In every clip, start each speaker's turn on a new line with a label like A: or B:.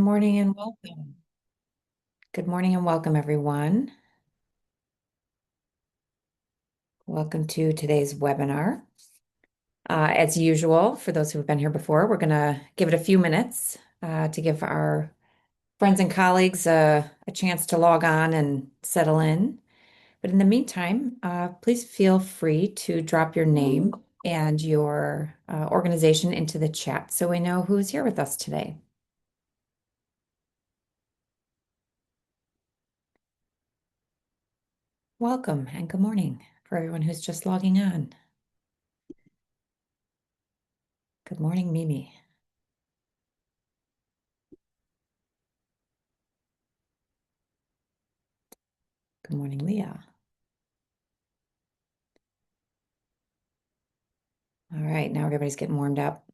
A: morning and welcome. Good morning and welcome, everyone. Welcome to today's webinar. As usual, for those who have been here before, we're going to give it a few minutes to give our friends and colleagues a chance to log on and settle in. But in the meantime, please feel free to drop your name and your organization into the chat so we know who's here with us today. Welcome and good morning for everyone who's just logging on. Good morning, Mimi. Good morning, Leah. All right, now everybody's getting warmed up.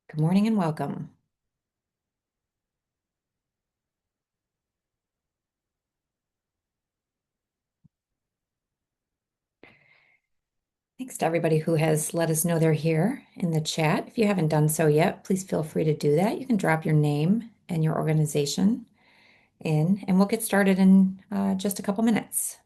A: Good morning and welcome. Thanks to everybody who has let us know they're here in the chat. If you haven't done so yet, please feel free to do that. You can drop your name and your organization in, and we'll get started in just a couple minutes.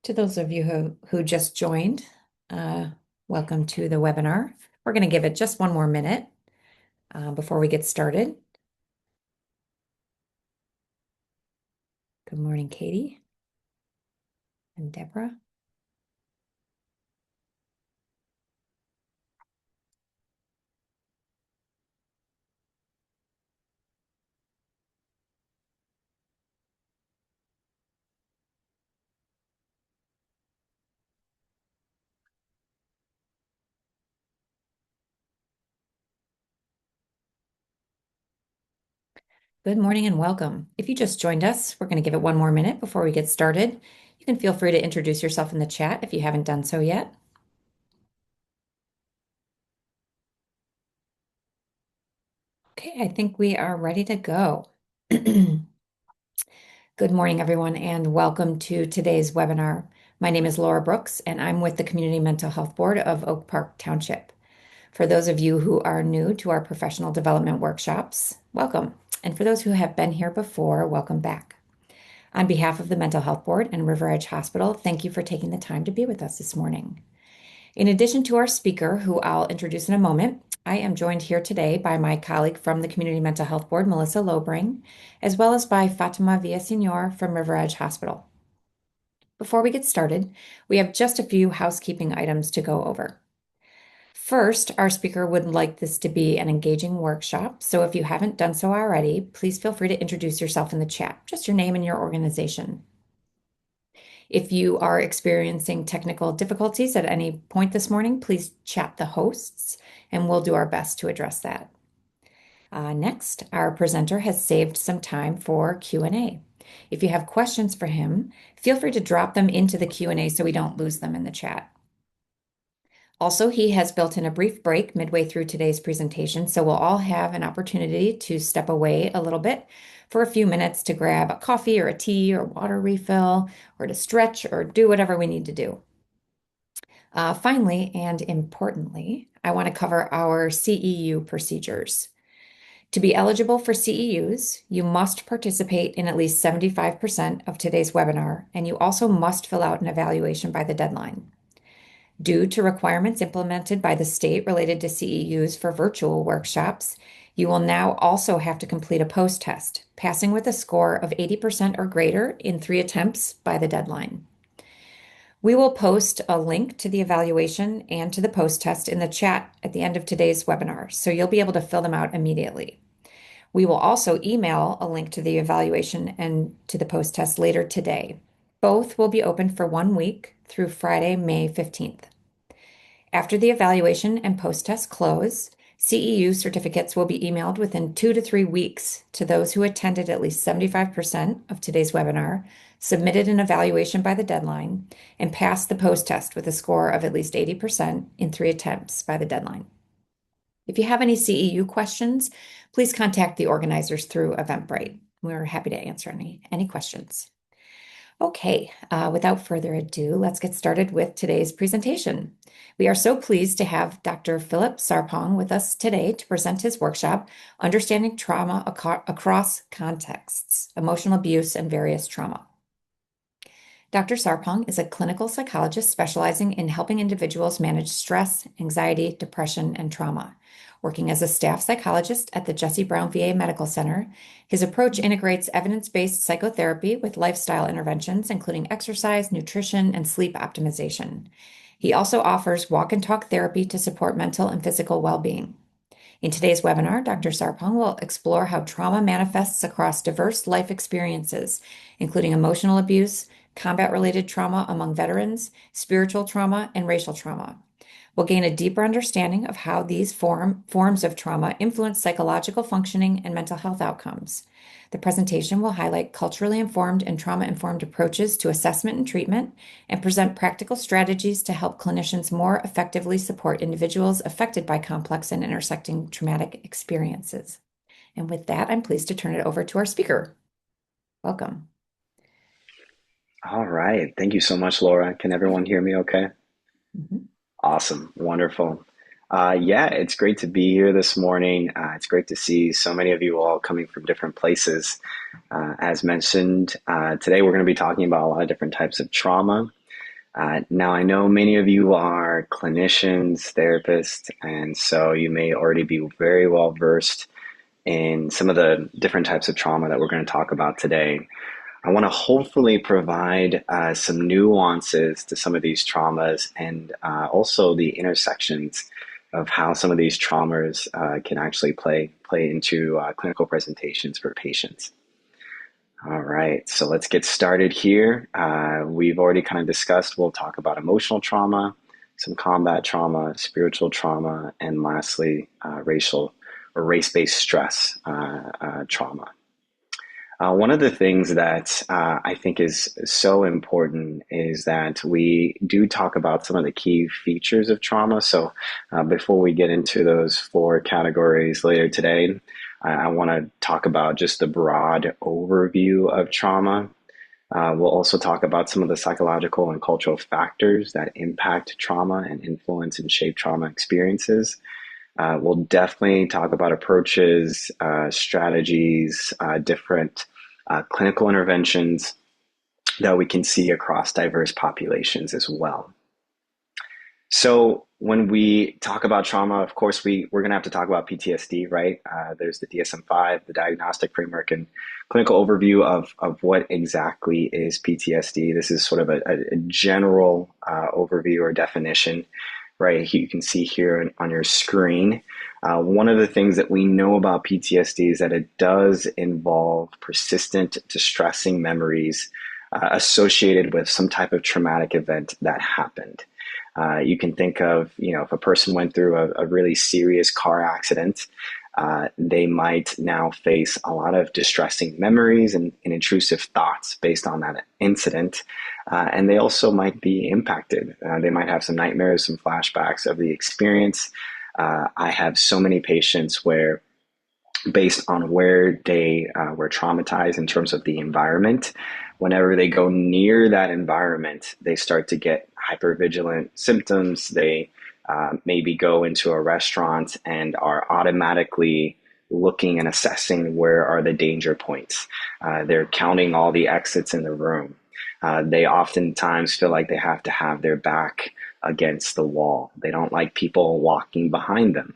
A: To those of you who just joined, uh, welcome to the webinar. We're going to give it just one more minute before we get started. Good morning, Katie and Deborah. Good morning and welcome. If you just joined us, we're going to give it one more minute before we get started. You can feel free to introduce yourself in the chat if you haven't done so yet. Okay, I think we are ready to go. Good morning, everyone, and welcome to today's webinar. My name is Laura Brooks, and I'm with the Community Mental Health Board of Oak Park Township. For those of you who are new to our professional development workshops, welcome. And for those who have been here before, welcome back. On behalf of the Mental Health Board and River Edge Hospital, thank you for taking the time to be with us this morning. In addition to our speaker, who I'll introduce in a moment, I am joined here today by my colleague from the Community Mental Health Board, Melissa Lobring, as well as by Fatima Villasenor from River Edge Hospital. Before we get started, we have just a few housekeeping items to go over. First, our speaker would like this to be an engaging workshop, so if you haven't done so already, please feel free to introduce yourself in the chat, just your name and your organization. If you are experiencing technical difficulties at any point this morning, please chat the hosts, and we'll do our best to address that. Next, our presenter has saved some time for Q&A. If you have questions for him, feel free to drop them into the Q&A so we don't lose them in the chat. Also, he has built in a brief break midway through today's presentation, so we'll all have an opportunity to step away a little bit for a few minutes to grab a coffee or a tea or water refill, or to stretch or do whatever we need to do. Finally, and importantly, I want to cover our CEU procedures. To be eligible for CEUs, you must participate in at least 75% of today's webinar, and you also must fill out an evaluation by the deadline. Due to requirements implemented by the state related to CEUs for virtual workshops, you will now also have to complete a post-test, passing with a score of 80% or greater in 3 attempts by the deadline. We will post a link to the evaluation and to the post-test in the chat at the end of today's webinar, so you'll be able to fill them out immediately. We will also email a link to the evaluation and to the post-test later today. Both will be open for 1 week through Friday, May 15th. After the evaluation and post-test close, CEU certificates will be emailed within 2 to 3 weeks to those who attended at least 75% of today's webinar, submitted an evaluation by the deadline, and passed the post test with a score of at least 80% in 3 attempts by the deadline. If you have any CEU questions, please contact the organizers through Eventbrite. We're happy to answer any questions. Okay, without further ado, let's get started with today's presentation. We are so pleased to have Dr. Philip Sarpong with us today to present his workshop, Understanding Trauma Across Contexts, Emotional Abuse and Various Trauma. Dr. Sarpong is a clinical psychologist specializing in helping individuals manage stress, anxiety, depression, and trauma. Working as a staff psychologist at the Jesse Brown VA Medical Center, his approach integrates evidence-based psychotherapy with lifestyle interventions, including exercise, nutrition, and sleep optimization. He also offers walk and talk therapy to support mental and physical well-being. In today's webinar, Dr. Sarpong will explore how trauma manifests across diverse life experiences, including emotional abuse, combat-related trauma among veterans, spiritual trauma, and racial trauma. We'll gain a deeper understanding of how these forms of trauma influence psychological functioning and mental health outcomes. The presentation will highlight culturally informed and trauma-informed approaches to assessment and treatment and present practical strategies to help clinicians more effectively support individuals affected by complex and intersecting traumatic experiences. And with that, I'm pleased to turn it over to our speaker. Welcome.
B: All right. Thank you so much, Laura. Can everyone hear me okay?
A: Mhm.
B: Awesome. Wonderful. Yeah, it's great to be here this morning. It's great to see so many of you all coming from different places. As mentioned, today we're going to be talking about a lot of different types of trauma. Now, I know many of you are clinicians, therapists, and so you may already be very well versed in some of the different types of trauma that we're going to talk about today. I want to hopefully provide some nuances to some of these traumas and also the intersections of how some of these traumas can actually play into clinical presentations for patients. All right, so let's get started here. We've already kind of discussed, we'll talk about emotional trauma, some combat trauma, spiritual trauma, and lastly, racial or race-based stress trauma. One of the things that I think is so important is that we do talk about some of the key features of trauma. So before we get into those 4 categories later today, I want to talk about just the broad overview of trauma. We'll also talk about some of the psychological and cultural factors that impact trauma and influence and shape trauma experiences. We'll definitely talk about approaches, strategies, different clinical interventions that we can see across diverse populations as well. So when we talk about trauma, of course, we're going to have to talk about PTSD, right? There's the DSM-5, the diagnostic framework, and clinical overview of what exactly is PTSD. This is sort of a general overview or definition. Right, you can see here on your screen. One of the things that we know about PTSD is that it does involve persistent, distressing memories associated with some type of traumatic event that happened. You can think of, if a person went through a really serious car accident, they might now face a lot of distressing memories and intrusive thoughts based on that incident. And they also might be impacted. They might have some nightmares, some flashbacks of the experience. I have so many patients where, based on where they were traumatized in terms of the environment, whenever they go near that environment, they start to get hypervigilant symptoms. They maybe go into a restaurant and are automatically looking and assessing where are the danger points. They're counting all the exits in the room. They oftentimes feel like they have to have their back against the wall. They don't like people walking behind them.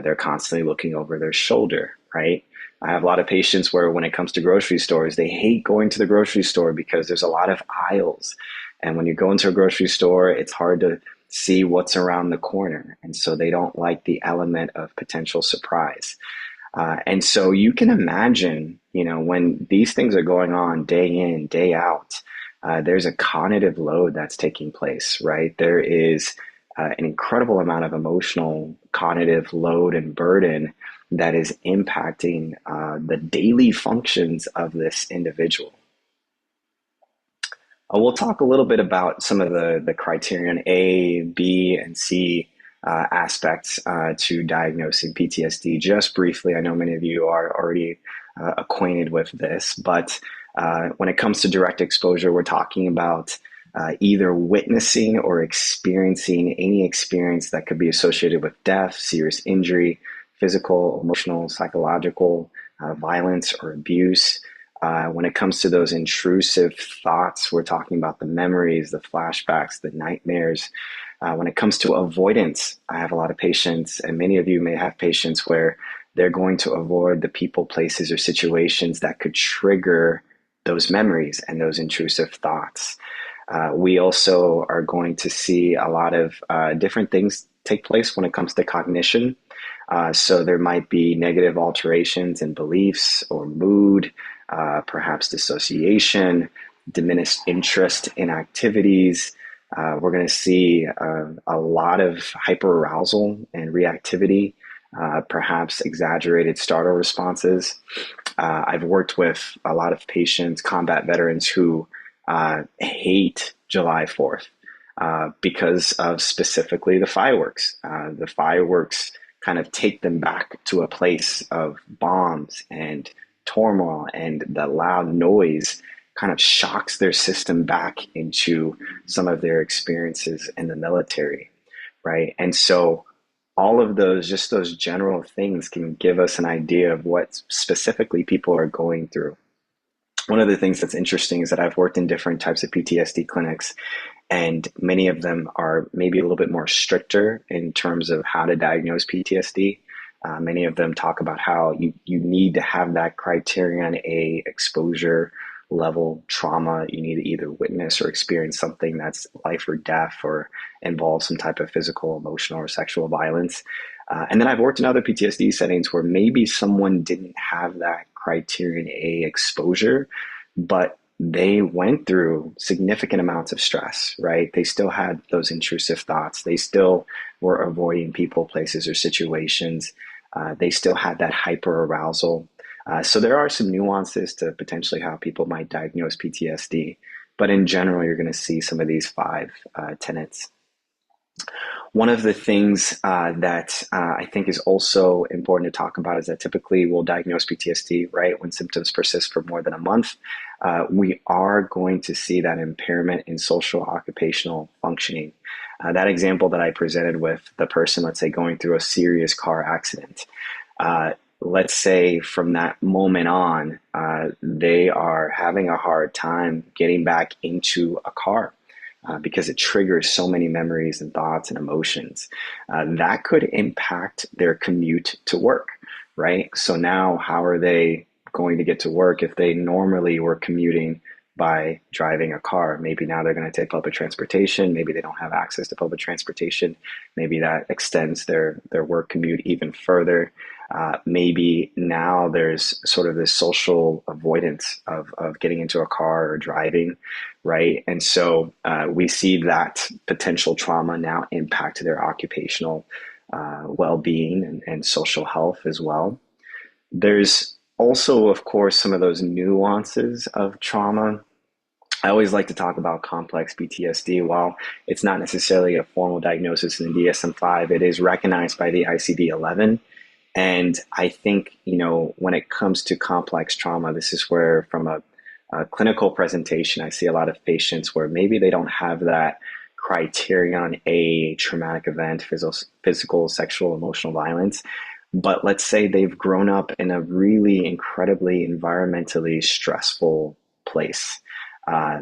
B: They're constantly looking over their shoulder, right? I have a lot of patients where when it comes to grocery stores, they hate going to the grocery store because there's a lot of aisles. And when you go into a grocery store, it's hard to see what's around the corner. And so they don't like the element of potential surprise. And so you can imagine, when these things are going on day in, day out, there's a cognitive load that's taking place, right? There is an incredible amount of emotional cognitive load and burden that is impacting the daily functions of this individual. We'll talk a little bit about some of the criterion A, B, and C aspects to diagnosing PTSD just briefly. I know many of you are already acquainted with this, but when it comes to direct exposure, we're talking about either witnessing or experiencing any experience that could be associated with death, serious injury, physical, emotional, psychological, violence, or abuse. When it comes to those intrusive thoughts, we're talking about the memories, the flashbacks, the nightmares. When it comes to avoidance, I have a lot of patients, and many of you may have patients where they're going to avoid the people, places, or situations that could trigger those memories and those intrusive thoughts. We also are going to see a lot of different things take place when it comes to cognition. So there might be negative alterations in beliefs or mood, perhaps dissociation, diminished interest in activities. We're going to see a lot of hyperarousal and reactivity, perhaps exaggerated startle responses. I've worked with a lot of patients, combat veterans, who hate July 4th because of specifically the fireworks. The fireworks kind of take them back to a place of bombs and turmoil, and the loud noise kind of shocks their system back into some of their experiences in the military, right? And so all of those, just those general things, can give us an idea of what specifically people are going through. One of the things that's interesting is that I've worked in different types of PTSD clinics, and many of them are maybe a little bit more stricter in terms of how to diagnose PTSD. Many of them talk about how you need to have that criterion A, exposure level trauma. You need to either witness or experience something that's life or death or involves some type of physical, emotional, or sexual violence. And then I've worked in other PTSD settings where maybe someone didn't have that criterion A exposure, but they went through significant amounts of stress, right? They still had those intrusive thoughts. They still were avoiding people, places, or situations. They still had that hyper arousal. So there are some nuances to potentially how people might diagnose PTSD, but in general, you're going to see some of these five tenets. One of the things that I think is also important to talk about is that typically we'll diagnose PTSD, right, when symptoms persist for more than a month. We are going to see that impairment in social occupational functioning. That example that I presented with the person, let's say, going through a serious car accident. Let's say from that moment on, they are having a hard time getting back into a car. Because it triggers so many memories and thoughts and emotions. That could impact their commute to work, right? So now, how are they going to get to work if they normally were commuting by driving a car? Maybe now they're going to take public transportation. Maybe they don't have access to public transportation. Maybe that extends their work commute even further. Maybe now there's sort of this social avoidance of getting into a car or driving, right? And so we see that potential trauma now impact their occupational well-being and social health as well. There's also, of course, some of those nuances of trauma. I always like to talk about complex PTSD. While it's not necessarily a formal diagnosis in the DSM-5, it is recognized by the ICD-11. And I think, when it comes to complex trauma, this is where, from a clinical presentation, I see a lot of patients where maybe they don't have that criterion A, traumatic event, physical, sexual, emotional violence. But let's say they've grown up in a really incredibly environmentally stressful place.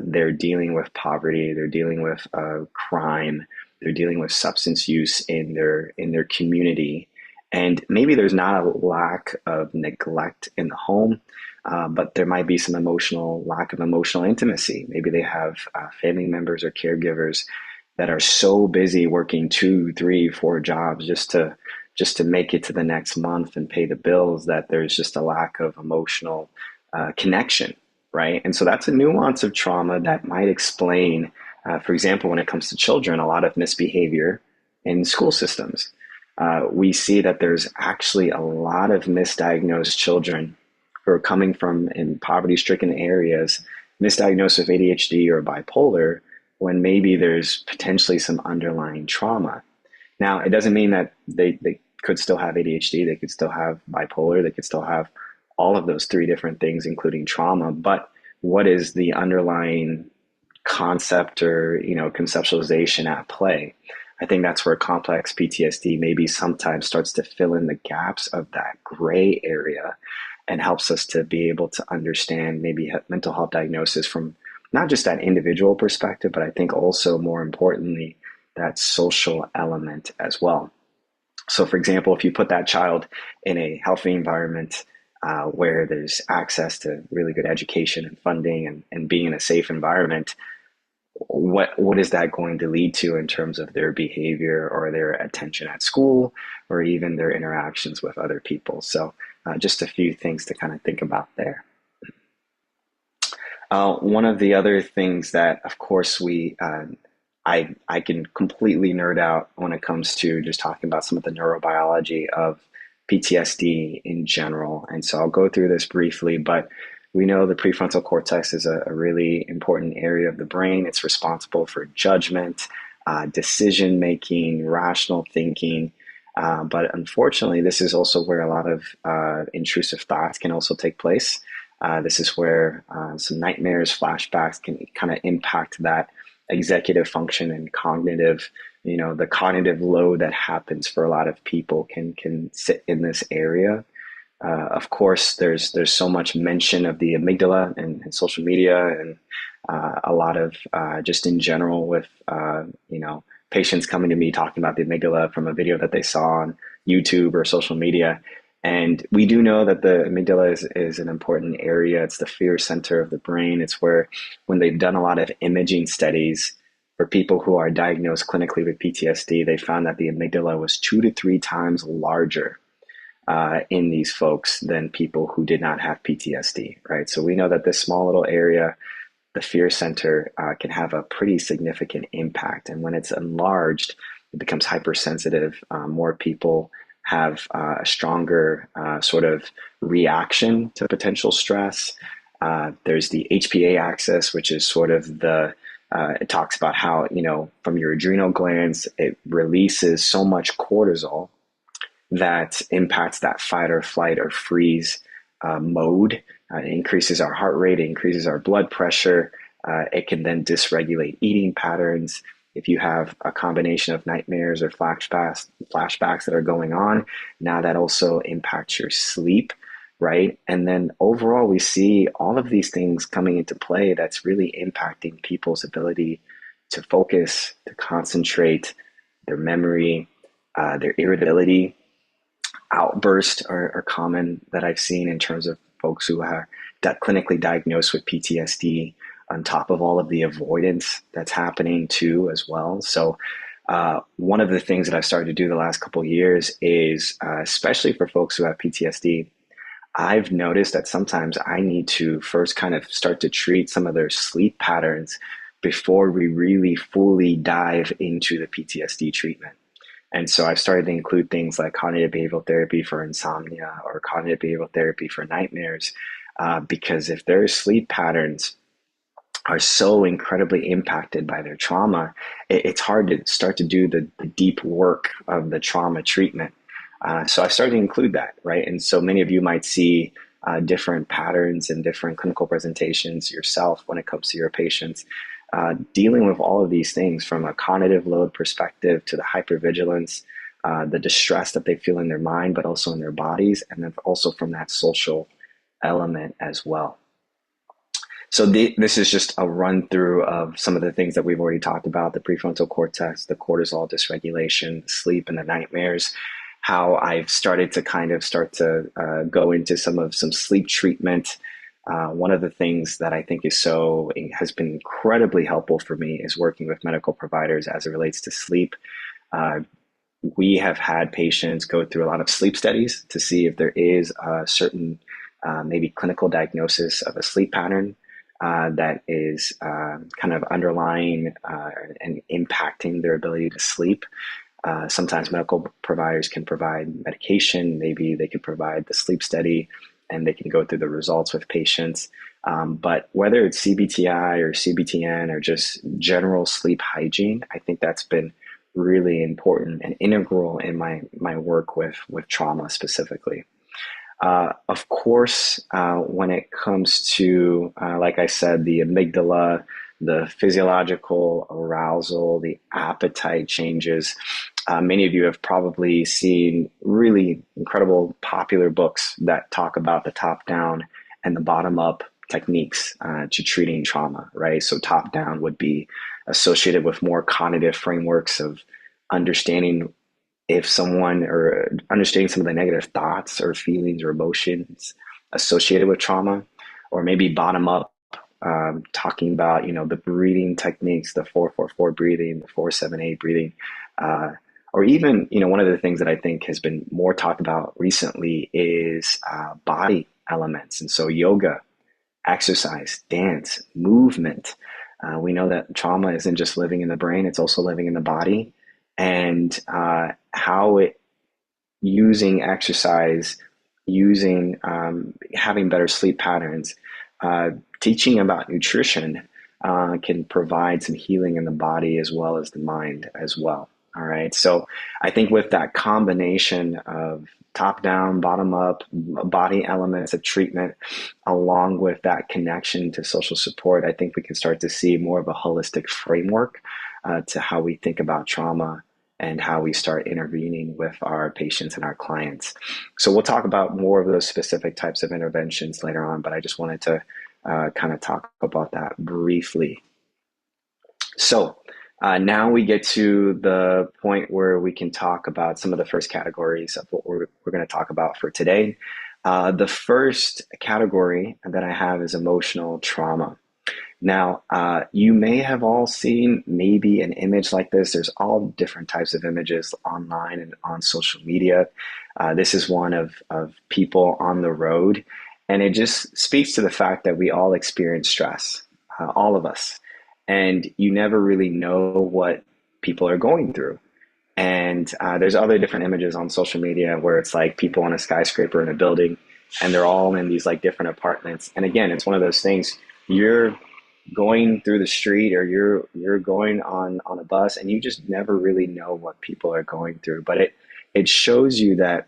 B: They're dealing with poverty, they're dealing with crime, they're dealing with substance use in their community. And maybe there's not a lack of neglect in the home, but there might be some lack of emotional intimacy. Maybe they have family members or caregivers that are so busy working 2, 3, 4 jobs just to make it to the next month and pay the bills, that there's just a lack of emotional connection, right? And so that's a nuance of trauma that might explain, for example, when it comes to children, a lot of misbehavior in school systems. we see that there's actually a lot of misdiagnosed children who are coming from in poverty-stricken areas, misdiagnosed with ADHD or bipolar, when maybe there's potentially some underlying trauma. Now, it doesn't mean that they could still have ADHD, they could still have bipolar, they could still have all of those three different things, including trauma. But what is the underlying concept or conceptualization at play? I think that's where complex PTSD maybe sometimes starts to fill in the gaps of that gray area and helps us to be able to understand maybe mental health diagnosis from not just that individual perspective, but I think also more importantly, that social element as well. So, for example, if you put that child in a healthy environment where there's access to really good education and funding and being in a safe environment, what is that going to lead to in terms of their behavior or their attention at school or even their interactions with other people? So, just a few things to kind of think about there. One of the other things that, of course, I can completely nerd out when it comes to just talking about some of the neurobiology of PTSD in general. And so I'll go through this briefly, but we know the prefrontal cortex is a really important area of the brain. It's responsible for judgment, decision making, rational thinking. But unfortunately, this is also where a lot of intrusive thoughts can also take place. This is where some nightmares, flashbacks can kind of impact that executive function and cognitive, the cognitive load that happens for a lot of people can sit in this area. Of course, there's so much mention of the amygdala and social media and a lot of just in general with patients coming to me talking about the amygdala from a video that they saw on YouTube or social media. And we do know that the amygdala is an important area. It's the fear center of the brain. It's where, when they've done a lot of imaging studies for people who are diagnosed clinically with PTSD, they found that the amygdala was 2 to 3 times larger in these folks than people who did not have PTSD, right? So we know that this small little area, the fear center, can have a pretty significant impact. And when it's enlarged, it becomes hypersensitive. More people have a stronger sort of reaction to potential stress. There's the HPA axis, which is sort of it talks about how, from your adrenal glands, it releases so much cortisol that impacts that fight or flight or freeze mode. It increases our heart rate, it increases our blood pressure. It can then dysregulate eating patterns. If you have a combination of nightmares or flashbacks that are going on, now that also impacts your sleep, right? And then overall, we see all of these things coming into play that's really impacting people's ability to focus, to concentrate, their memory, their irritability. Outbursts are common that I've seen in terms of folks who are clinically diagnosed with PTSD, on top of all of the avoidance that's happening too as well. So one of the things that I've started to do the last couple of years is, especially for folks who have PTSD, I've noticed that sometimes I need to first kind of start to treat some of their sleep patterns before we really fully dive into the PTSD treatment. And so I've started to include things like cognitive behavioral therapy for insomnia or cognitive behavioral therapy for nightmares, because if their sleep patterns are so incredibly impacted by their trauma, it's hard to start to do the deep work of the trauma treatment. So I started to include that, right? And so many of you might see different patterns and different clinical presentations yourself when it comes to your patients, dealing with all of these things from a cognitive load perspective to the hypervigilance, the distress that they feel in their mind, but also in their bodies, and then also from that social element as well. So this is just a run through of some of the things that we've already talked about: the prefrontal cortex, the cortisol dysregulation, sleep, and the nightmares. How I've started to go into some sleep treatment. One of the things that I think has been incredibly helpful for me is working with medical providers as it relates to sleep. We have had patients go through a lot of sleep studies to see if there is a certain maybe clinical diagnosis of a sleep pattern that is kind of underlying and impacting their ability to sleep. Sometimes medical providers can provide medication. Maybe they can provide the sleep study and they can go through the results with patients. But whether it's CBTI or CBTN or just general sleep hygiene, I think that's been really important and integral in my work with trauma specifically. Of course, when it comes to, like I said, the amygdala, the physiological arousal, the appetite changes, many of you have probably seen really incredible popular books that talk about the top down and the bottom up techniques to treating trauma, right? So, top down would be associated with more cognitive frameworks of understanding if someone or understanding some of the negative thoughts or feelings or emotions associated with trauma, or maybe bottom up, talking about the breathing techniques, the 4-4-4 breathing, the 4-7-8 breathing, or even one of the things that I think has been more talked about recently is body elements, and so yoga, exercise, dance, movement. We know that trauma isn't just living in the brain; it's also living in the body, and how it using exercise, using having better sleep patterns, teaching about nutrition can provide some healing in the body as well as the mind as well. All right. So I think with that combination of top down, bottom up, body elements of treatment, along with that connection to social support, I think we can start to see more of a holistic framework to how we think about trauma and how we start intervening with our patients and our clients. So we'll talk about more of those specific types of interventions later on, but I just wanted to kind of talk about that briefly. So now we get to the point where we can talk about some of the first categories of what we're going to talk about for today. The first category that I have is emotional trauma. Now, you may have all seen maybe an image like this. There's all different types of images online and on social media. This is one of people on the road, and it just speaks to the fact that we all experience stress, all of us, and you never really know what people are going through. And there's other different images on social media where it's like people on a skyscraper in a building, and they're all in these like different apartments. And again, it's one of those things. You're going through the street or you're going on a bus and you just never really know what people are going through, but it shows you that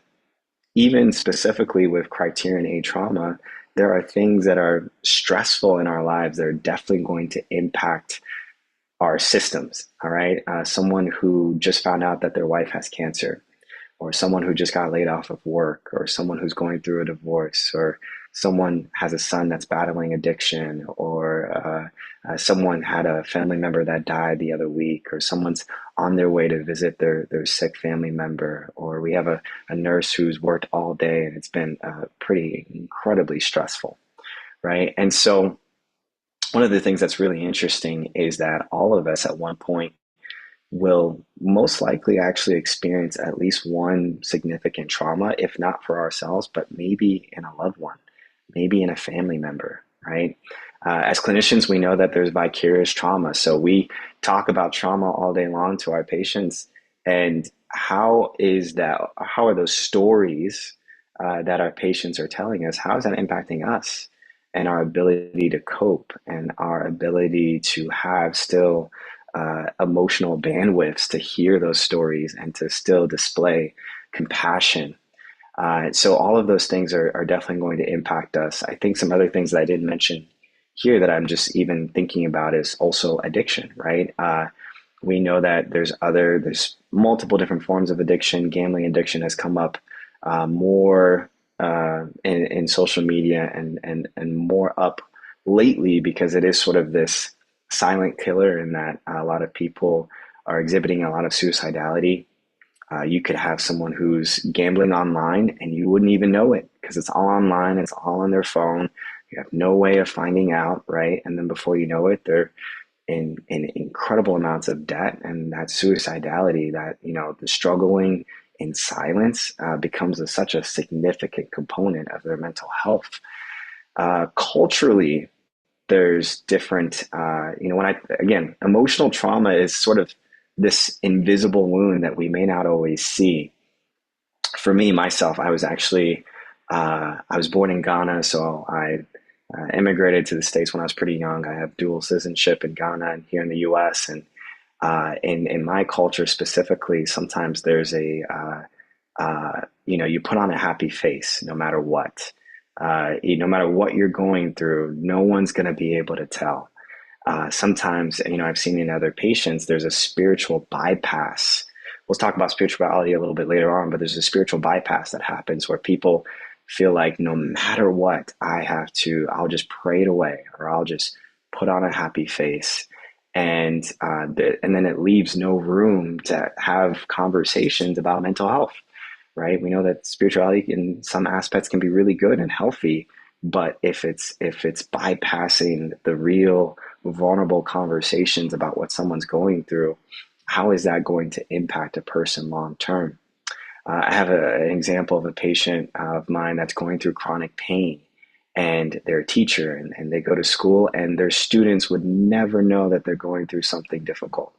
B: even specifically with criterion A trauma, there are things that are stressful in our lives that are definitely going to impact our systems. All right, someone who just found out that their wife has cancer, or someone who just got laid off of work, or someone who's going through a divorce, or someone has a son that's battling addiction, or someone had a family member that died the other week, or someone's on their way to visit their sick family member, or we have a nurse who's worked all day and it's been pretty incredibly stressful, right? And so one of the things that's really interesting is that all of us at one point will most likely actually experience at least one significant trauma, if not for ourselves, but maybe in a loved one, maybe in a family member, right? As clinicians, we know that there's vicarious trauma. So we talk about trauma all day long to our patients. And how is that? How are those stories that our patients are telling us? How is that impacting us and our ability to cope and our ability to have still emotional bandwidths to hear those stories and to still display compassion. So all of those things are definitely going to impact us. I think some other things that I didn't mention here that I'm just even thinking about is also addiction, right? We know that there's multiple different forms of addiction. Gambling addiction has come up more in social media and more up lately because it is sort of this silent killer in that a lot of people are exhibiting a lot of suicidality. You could have someone who's gambling online and you wouldn't even know it because it's all online, it's all on their phone. You have no way of finding out, right? And then before you know it, they're in incredible amounts of debt, and that suicidality, that the struggling in silence becomes such a significant component of their mental health. Culturally, there's different, when again, emotional trauma is sort of this invisible wound that we may not always see. For me, myself, I was born in Ghana, so I immigrated to the States when I was pretty young. I have dual citizenship in Ghana and here in the U.S. And in my culture specifically, sometimes there's you put on a happy face no matter what. No matter what you're going through, no one's going to be able to tell. Sometimes, I've seen in other patients, there's a spiritual bypass. We'll talk about spirituality a little bit later on, but there's a spiritual bypass that happens where people feel like no matter what, I'll just pray it away, or I'll just put on a happy face. And then it leaves no room to have conversations about mental health, right? We know that spirituality in some aspects can be really good and healthy, but if it's bypassing the real vulnerable conversations about what someone's going through, how is that going to impact a person long term? I have an example of a patient of mine that's going through chronic pain, and they're a teacher, and they go to school, and their students would never know that they're going through something difficult.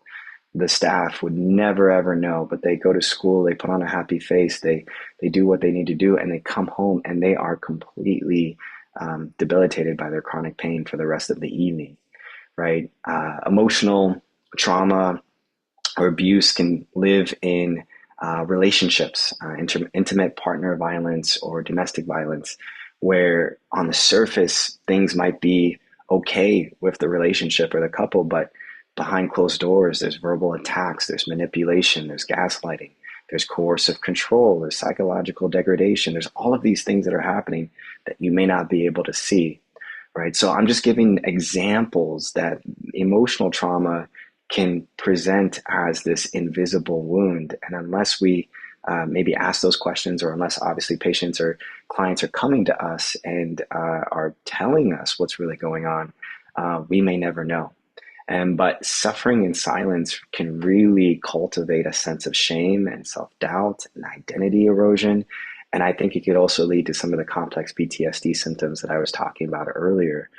B: The staff would never ever know, but they go to school, they put on a happy face, they do what they need to do, and they come home and they are completely debilitated by their chronic pain for the rest of the evening, right? Emotional trauma or abuse can live in relationships, intimate partner violence or domestic violence, where on the surface things might be okay with the relationship or the couple, but behind closed doors, there's verbal attacks, there's manipulation, there's gaslighting, there's coercive control, there's psychological degradation. There's all of these things that are happening that you may not be able to see, right? So I'm just giving examples that emotional trauma can present as this invisible wound. And unless we maybe ask those questions, or unless obviously patients or clients are coming to us and are telling us what's really going on, we may never know. But suffering in silence can really cultivate a sense of shame and self-doubt and identity erosion. And I think it could also lead to some of the complex PTSD symptoms that I was talking about earlier.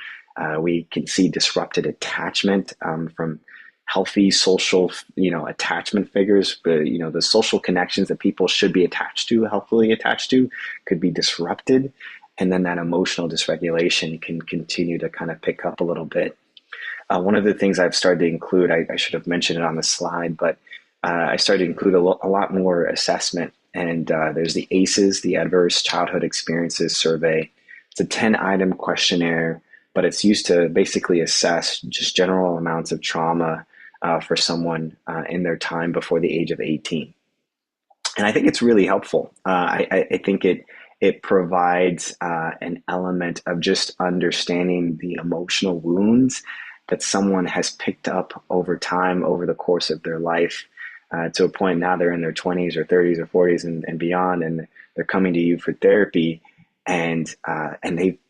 B: We can see disrupted attachment from healthy social, attachment figures. The social connections that people should be attached to, healthfully attached to, could be disrupted. And then that emotional dysregulation can continue to kind of pick up a little bit. One of the things I've started to include, I should have mentioned it on the slide, but I started to include a lot more assessment. And there's the ACEs, the Adverse Childhood Experiences Survey. It's a 10-item questionnaire, but it's used to basically assess just general amounts of trauma for someone in their time before the age of 18. And I think it's really helpful. I think it provides an element of just understanding the emotional wounds that someone has picked up over time, over the course of their life, to a point now they're in their 20s or 30s or 40s and beyond, and they're coming to you for therapy, and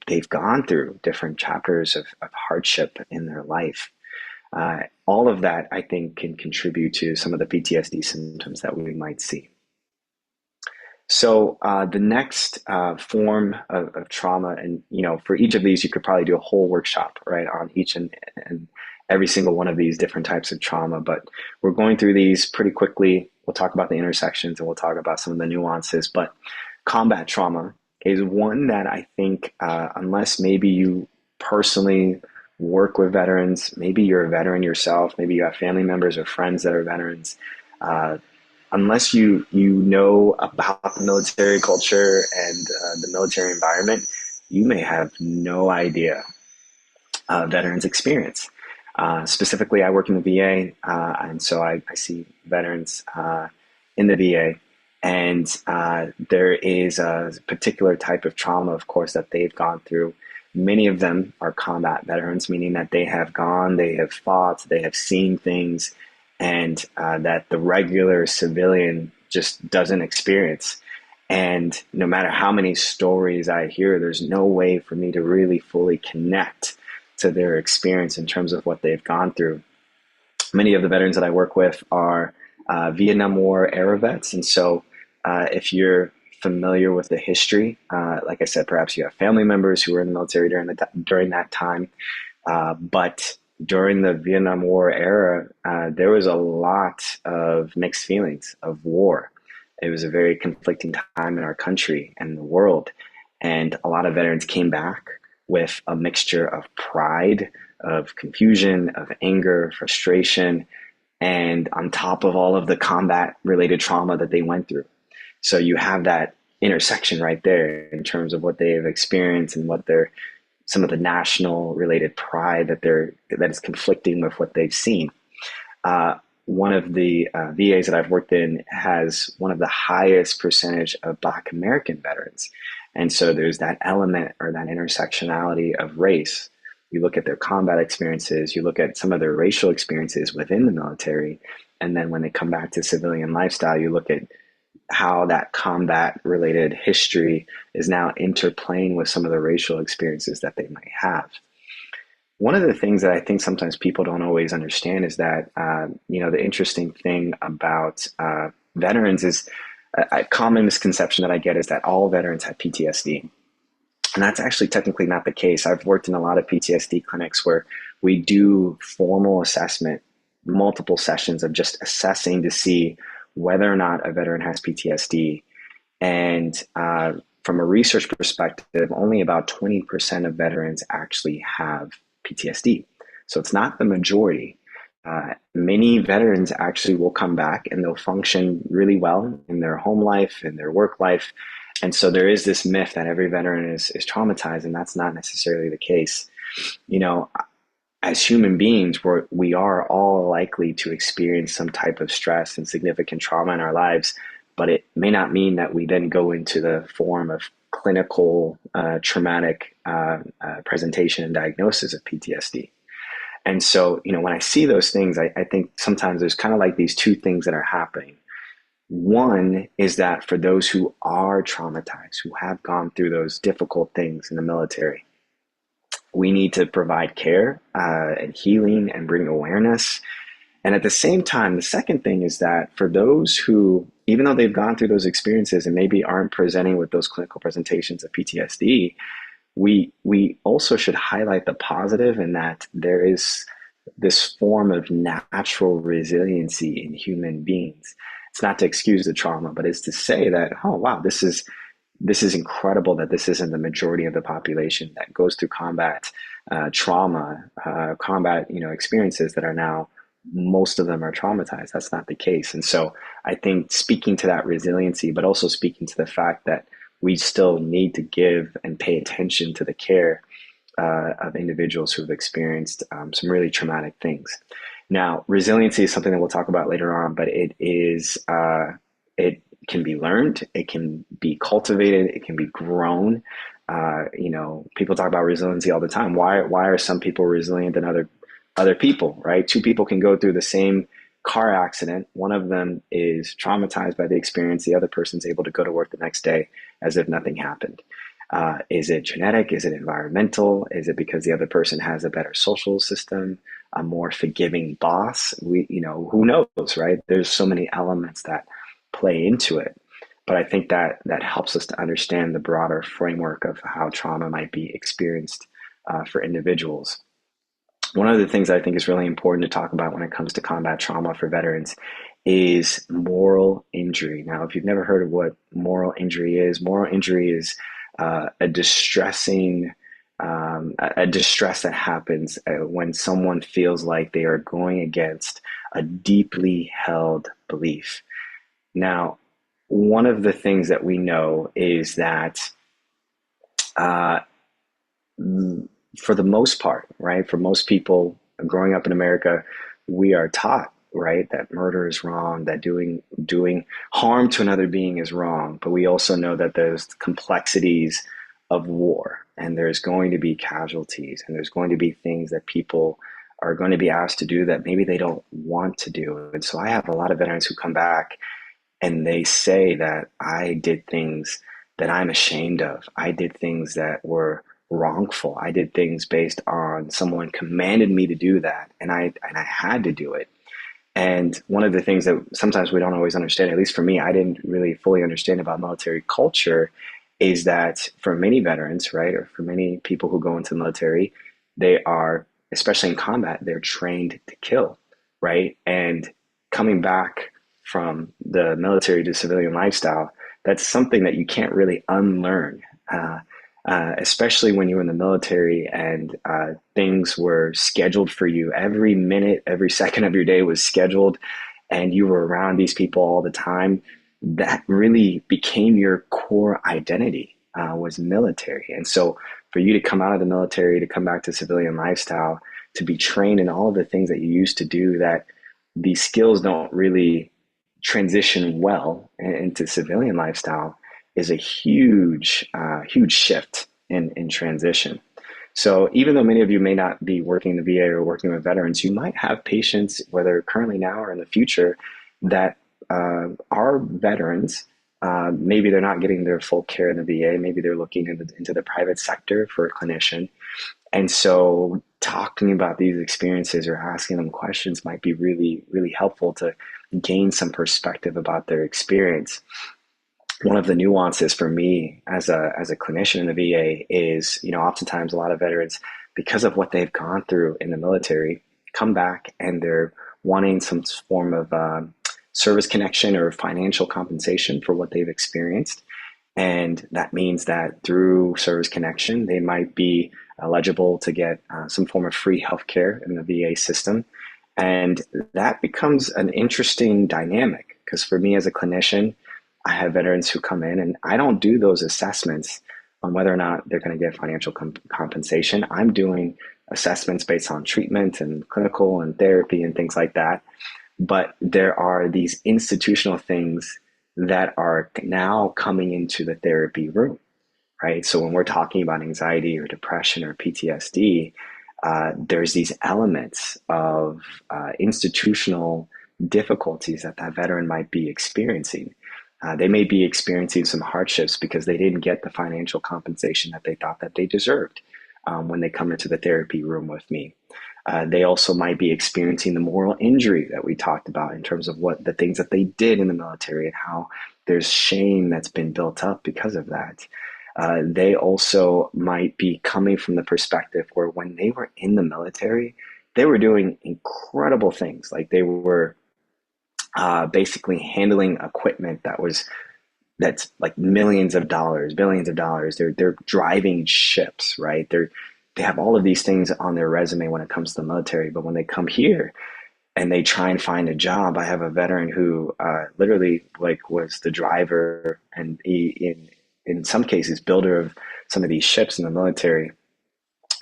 B: they've gone through different chapters of hardship in their life. All of that, I think, can contribute to some of the PTSD symptoms that we might see. So the next form of trauma, and for each of these, you could probably do a whole workshop, right, on each and every single one of these different types of trauma. But we're going through these pretty quickly. We'll talk about the intersections and we'll talk about some of the nuances. But combat trauma is one that I think, unless maybe you personally work with veterans, maybe you're a veteran yourself, maybe you have family members or friends that are veterans. Unless you know about the military culture and the military environment, you may have no idea veterans' experience. Specifically, I work in the VA, and so I see veterans in the VA. And there is a particular type of trauma, of course, that they've gone through. Many of them are combat veterans, meaning that they have gone, they have fought, they have seen things, and that the regular civilian just doesn't experience. And no matter how many stories I hear, there's no way for me to really fully connect to their experience in terms of what they've gone through. Many of the veterans that I work with are Vietnam War era vets. And so if you're familiar with the history, like I said, perhaps you have family members who were in the military during that time. But during the Vietnam War era, there was a lot of mixed feelings of war. It was a very conflicting time in our country and the world. And a lot of veterans came back with a mixture of pride, of confusion, of anger, frustration, and on top of all of the combat related trauma that they went through. So you have that intersection right there in terms of what they have experienced and what their some of the national related pride that is conflicting with what they've seen. One of the VAs that I've worked in has one of the highest percentage of Black American veterans, and so there's that element or that intersectionality of race. You look at their combat experiences, you look at some of their racial experiences within the military, and then when they come back to civilian lifestyle, you look at how that combat related history is now interplaying with some of the racial experiences that they might have. One of the things that I think sometimes people don't always understand is that, the interesting thing about veterans is a common misconception that I get is that all veterans have PTSD. And that's actually technically not the case. I've worked in a lot of PTSD clinics where we do formal assessment, multiple sessions of just assessing to see whether or not a veteran has PTSD. And from a research perspective, only about 20% of veterans actually have PTSD. So it's not the majority. Many veterans actually will come back and they'll function really well in their home life, in their work life. And so there is this myth that every veteran is traumatized, and that's not necessarily the case. You know, as human beings, we are all likely to experience some type of stress and significant trauma in our lives, but it may not mean that we then go into the form of clinical traumatic presentation and diagnosis of PTSD. And so, when I see those things, I think sometimes there's kind of like these two things that are happening. One is that for those who are traumatized, who have gone through those difficult things in the military, we need to provide care and healing and bring awareness. And at the same time, the second thing is that for those who, even though they've gone through those experiences and maybe aren't presenting with those clinical presentations of PTSD, we also should highlight the positive in that there is this form of natural resiliency in human beings. It's not to excuse the trauma, but it's to say that, oh wow, this is incredible that this isn't the majority of the population that goes through combat trauma, combat experiences that are now most of them are traumatized. That's not the case. And so I think speaking to that resiliency, but also speaking to the fact that we still need to give and pay attention to the care of individuals who have experienced some really traumatic things. Now, resiliency is something that we'll talk about later on, but it can be learned, it can be cultivated, it can be grown. People talk about resiliency all the time. Why are some people resilient than other people, right? Two people can go through the same car accident. One of them is traumatized by the experience. The other person's able to go to work the next day as if nothing happened. Is it genetic? Is it environmental? Is it because the other person has a better social system, a more forgiving boss? Who knows, right? There's so many elements that play into it. But I think that helps us to understand the broader framework of how trauma might be experienced for individuals. One of the things I think is really important to talk about when it comes to combat trauma for veterans is moral injury. Now, if you've never heard of what moral injury is a distressing, a distress that happens when someone feels like they are going against a deeply held belief. Now, one of the things that we know is that uh, for the most part, right, for most people growing up in America, we are taught, right, that murder is wrong, that doing harm to another being is wrong. But we also know that there's complexities of war, and there's going to be casualties, and there's going to be things that people are going to be asked to do that maybe they don't want to do. And so I have a lot of veterans who come back and they say that I did things that I'm ashamed of. I did things that were wrongful. I did things based on someone commanded me to do that, and I had to do it. And one of the things that sometimes we don't always understand, at least for me, I didn't really fully understand about military culture, is that for many veterans, right, or for many people who go into the military, they are especially in combat, they're trained to kill, right? And coming back from the military to civilian lifestyle, that's something that you can't really unlearn. Especially when you were in the military and things were scheduled for you. Every minute, every second of your day was scheduled, and you were around these people all the time. That really became your core identity, was military. And so for you to come out of the military, to come back to civilian lifestyle, to be trained in all of the things that you used to do, that these skills don't really transition well into civilian lifestyle, is a huge shift in transition. So even though many of you may not be working in the VA or working with veterans, you might have patients, whether currently now or in the future, that are veterans. Maybe they're not getting their full care in the VA. Maybe they're looking into the private sector for a clinician. And so talking about these experiences or asking them questions might be really, really helpful to gain some perspective about their experience. One of the nuances for me as a clinician in the VA is, oftentimes a lot of veterans, because of what they've gone through in the military, come back and they're wanting some form of service connection or financial compensation for what they've experienced. And that means that through service connection, they might be eligible to get some form of free healthcare in the VA system. And that becomes an interesting dynamic because for me as a clinician, I have veterans who come in and I don't do those assessments on whether or not they're going to get financial compensation. I'm doing assessments based on treatment and clinical and therapy and things like that. But there are these institutional things that are now coming into the therapy room, right? So when we're talking about anxiety or depression or PTSD, there's these elements of institutional difficulties that veteran might be experiencing. They may be experiencing some hardships because they didn't get the financial compensation that they thought that they deserved when they come into the therapy room with me. They also might be experiencing the moral injury that we talked about in terms of what the things that they did in the military and how there's shame that's been built up because of that. They also might be coming from the perspective where when they were in the military, they were doing incredible things. Like they were basically handling equipment that's like millions of dollars, billions of dollars. They're driving ships, right? They have all of these things on their resume when it comes to the military, but when they come here and they try and find a job, I have a veteran who literally like was the driver and he in some cases builder of some of these ships in the military.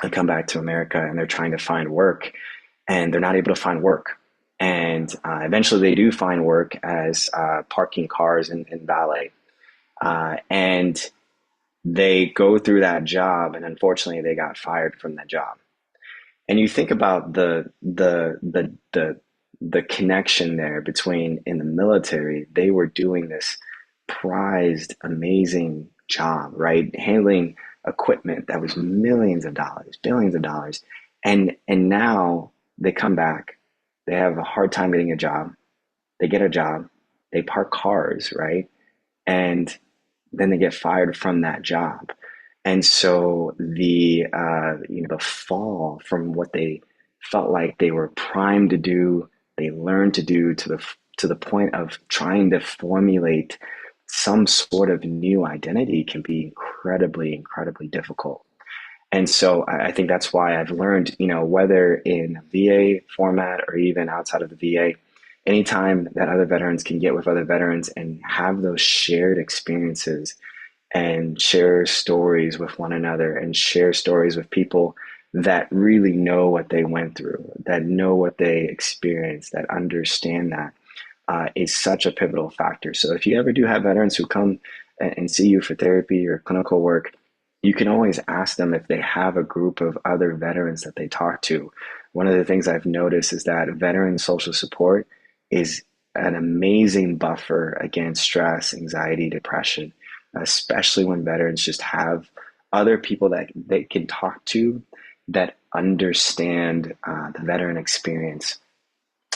B: I come back to America and they're trying to find work and they're not able to find work. And eventually they do find work as parking cars in valet. And they go through that job and unfortunately they got fired from that job. And you think about the connection there between in the military, they were doing this prized, amazing job, right? Handling equipment that was millions of dollars, billions of dollars. And now they come back, they have a hard time getting a job, they get a job, they park cars, right? And then they get fired from that job. And so the fall from what they felt like they were primed to do, they learned to do to the point of trying to formulate some sort of new identity can be incredibly difficult. And so I think that's why I've learned, whether in VA format or even outside of the VA, anytime that other veterans can get with other veterans and have those shared experiences and share stories with one another and share stories with people that really know what they went through, that know what they experienced, that understand that is such a pivotal factor. So if you ever do have veterans who come and see you for therapy or clinical work, you can always ask them if they have a group of other veterans that they talk to. One of the things I've noticed is that veteran social support is an amazing buffer against stress, anxiety, depression, especially when veterans just have other people that they can talk to that understand the veteran experience.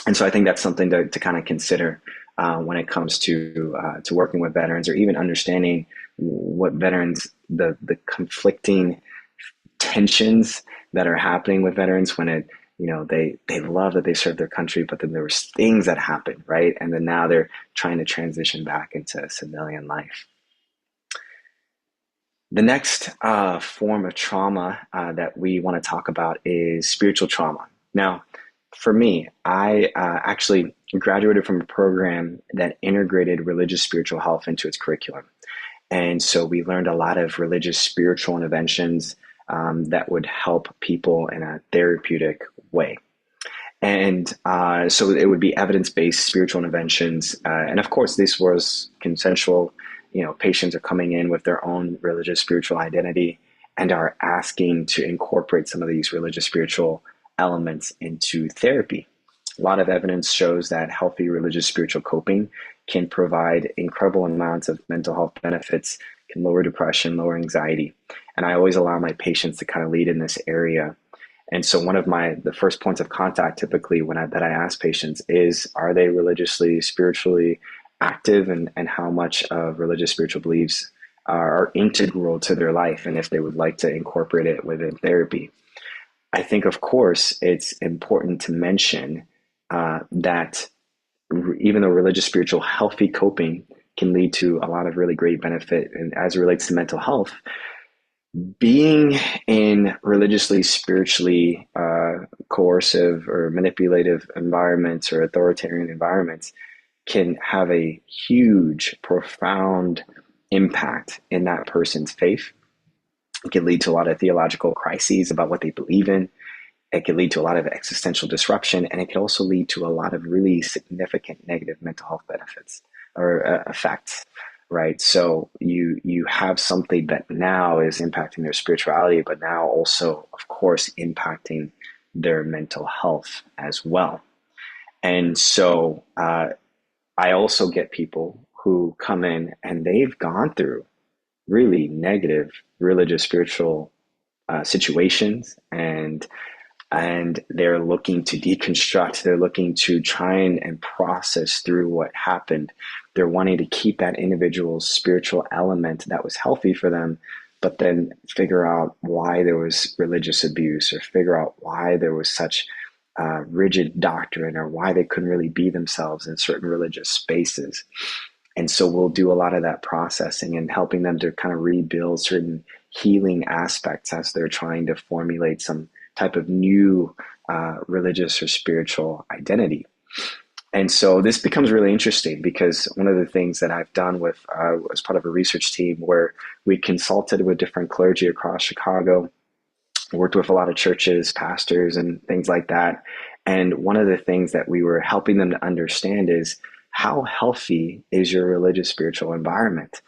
B: And so I think that's something to kind of consider when it comes to working with veterans or even understanding what veterans the conflicting tensions that are happening with veterans when they love that they serve their country, but then there was things that happened, right? And then now they're trying to transition back into civilian life. The next form of trauma that we want to talk about is spiritual trauma. Now, for me, I actually graduated from a program that integrated religious spiritual health into its curriculum. And so we learned a lot of religious spiritual interventions that would help people in a therapeutic way. And so it would be evidence-based spiritual interventions. And of course, this was consensual. Patients are coming in with their own religious spiritual identity and are asking to incorporate some of these religious spiritual elements into therapy. A lot of evidence shows that healthy religious spiritual coping can provide incredible amounts of mental health benefits, can lower depression, lower anxiety. And I always allow my patients to kind of lead in this area. And so one of the first points of contact typically that I ask patients is, are they religiously, spiritually active, and how much of religious spiritual beliefs are integral to their life, and if they would like to incorporate it within therapy. I think, of course, it's important to mention that even though religious spiritual healthy coping can lead to a lot of really great benefit, and as it relates to mental health, being in religiously, spiritually coercive or manipulative environments or authoritarian environments can have a huge, profound impact in that person's faith. It can lead to a lot of theological crises about what they believe in. It can lead to a lot of existential disruption, and it can also lead to a lot of really significant negative mental health benefits or effects. Right. So you have something that now is impacting their spirituality, but now also, of course, impacting their mental health as well. And so I also get people who come in and they've gone through really negative religious spiritual situations, and they're looking to deconstruct. They're looking to try and process through what happened. They're wanting to keep that individual's spiritual element that was healthy for them, but then figure out why there was religious abuse, or figure out why there was such rigid doctrine, or why they couldn't really be themselves in certain religious spaces. And so we'll do a lot of that processing and helping them to kind of rebuild certain healing aspects as they're trying to formulate some type of new religious or spiritual identity. And so this becomes really interesting, because one of the things that I've done with as part of a research team where we consulted with different clergy across Chicago, worked with a lot of churches, pastors, and things like that. And one of the things that we were helping them to understand is, how healthy is your religious spiritual environment?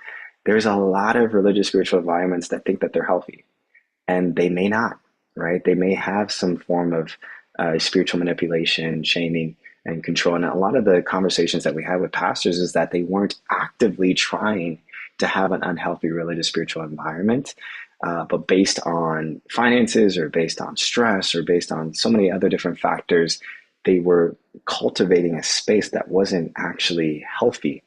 B: There's a lot of religious spiritual environments that think that they're healthy, and they may not, right? They may have some form of spiritual manipulation, shaming, and control. And a lot of the conversations that we had with pastors is that they weren't actively trying to have an unhealthy religious spiritual environment, but based on finances, or based on stress, or based on so many other different factors, they were cultivating a space that wasn't actually healthy.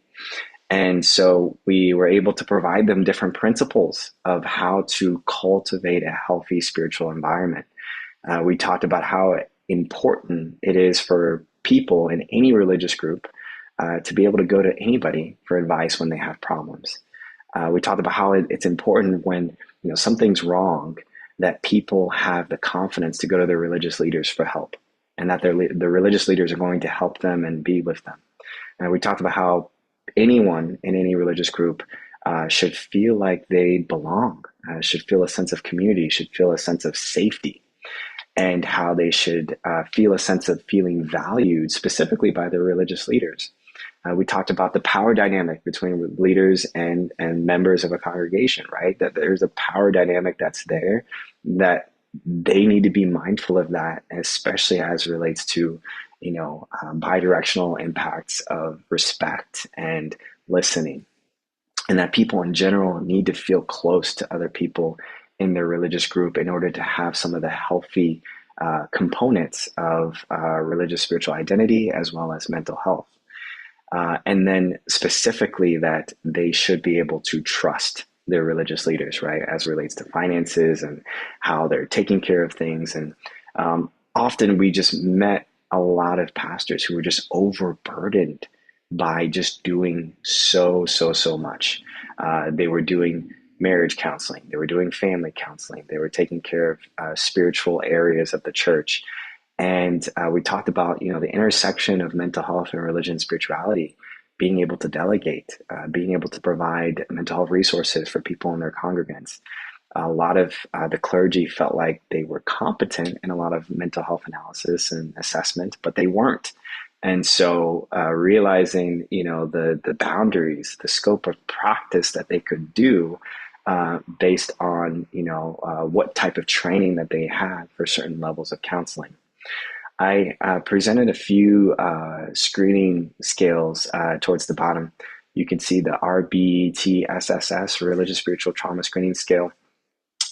B: And so we were able to provide them different principles of how to cultivate a healthy spiritual environment. We talked about how important it is for people in any religious group to be able to go to anybody for advice when they have problems. We talked about how it's important when something's wrong, that people have the confidence to go to their religious leaders for help, and that the religious leaders are going to help them and be with them. And we talked about how anyone in any religious group should feel like they belong, should feel a sense of community, should feel a sense of safety, and how they should feel a sense of feeling valued specifically by their religious leaders. We talked about the power dynamic between leaders and members of a congregation, right? That there's a power dynamic that's there, that they need to be mindful of that, especially as it relates to, bidirectional impacts of respect and listening. And that people in general need to feel close to other people in their religious group in order to have some of the healthy components of religious spiritual identity as well as mental health. And then specifically that they should be able to trust their religious leaders, right, as it relates to finances and how they're taking care of things. And often we just met a lot of pastors who were just overburdened by just doing so much. They were doing marriage counseling, they were doing family counseling, they were taking care of spiritual areas of the church. And we talked about, the intersection of mental health and religion and spirituality, being able to delegate, being able to provide mental health resources for people in their congregants. A lot of the clergy felt like they were competent in a lot of mental health analysis and assessment, but they weren't. And so realizing, the boundaries, the scope of practice that they could do based on, what type of training that they had for certain levels of counseling. I presented a few screening scales towards the bottom. You can see the RBTSSS, Religious Spiritual Trauma Screening Scale,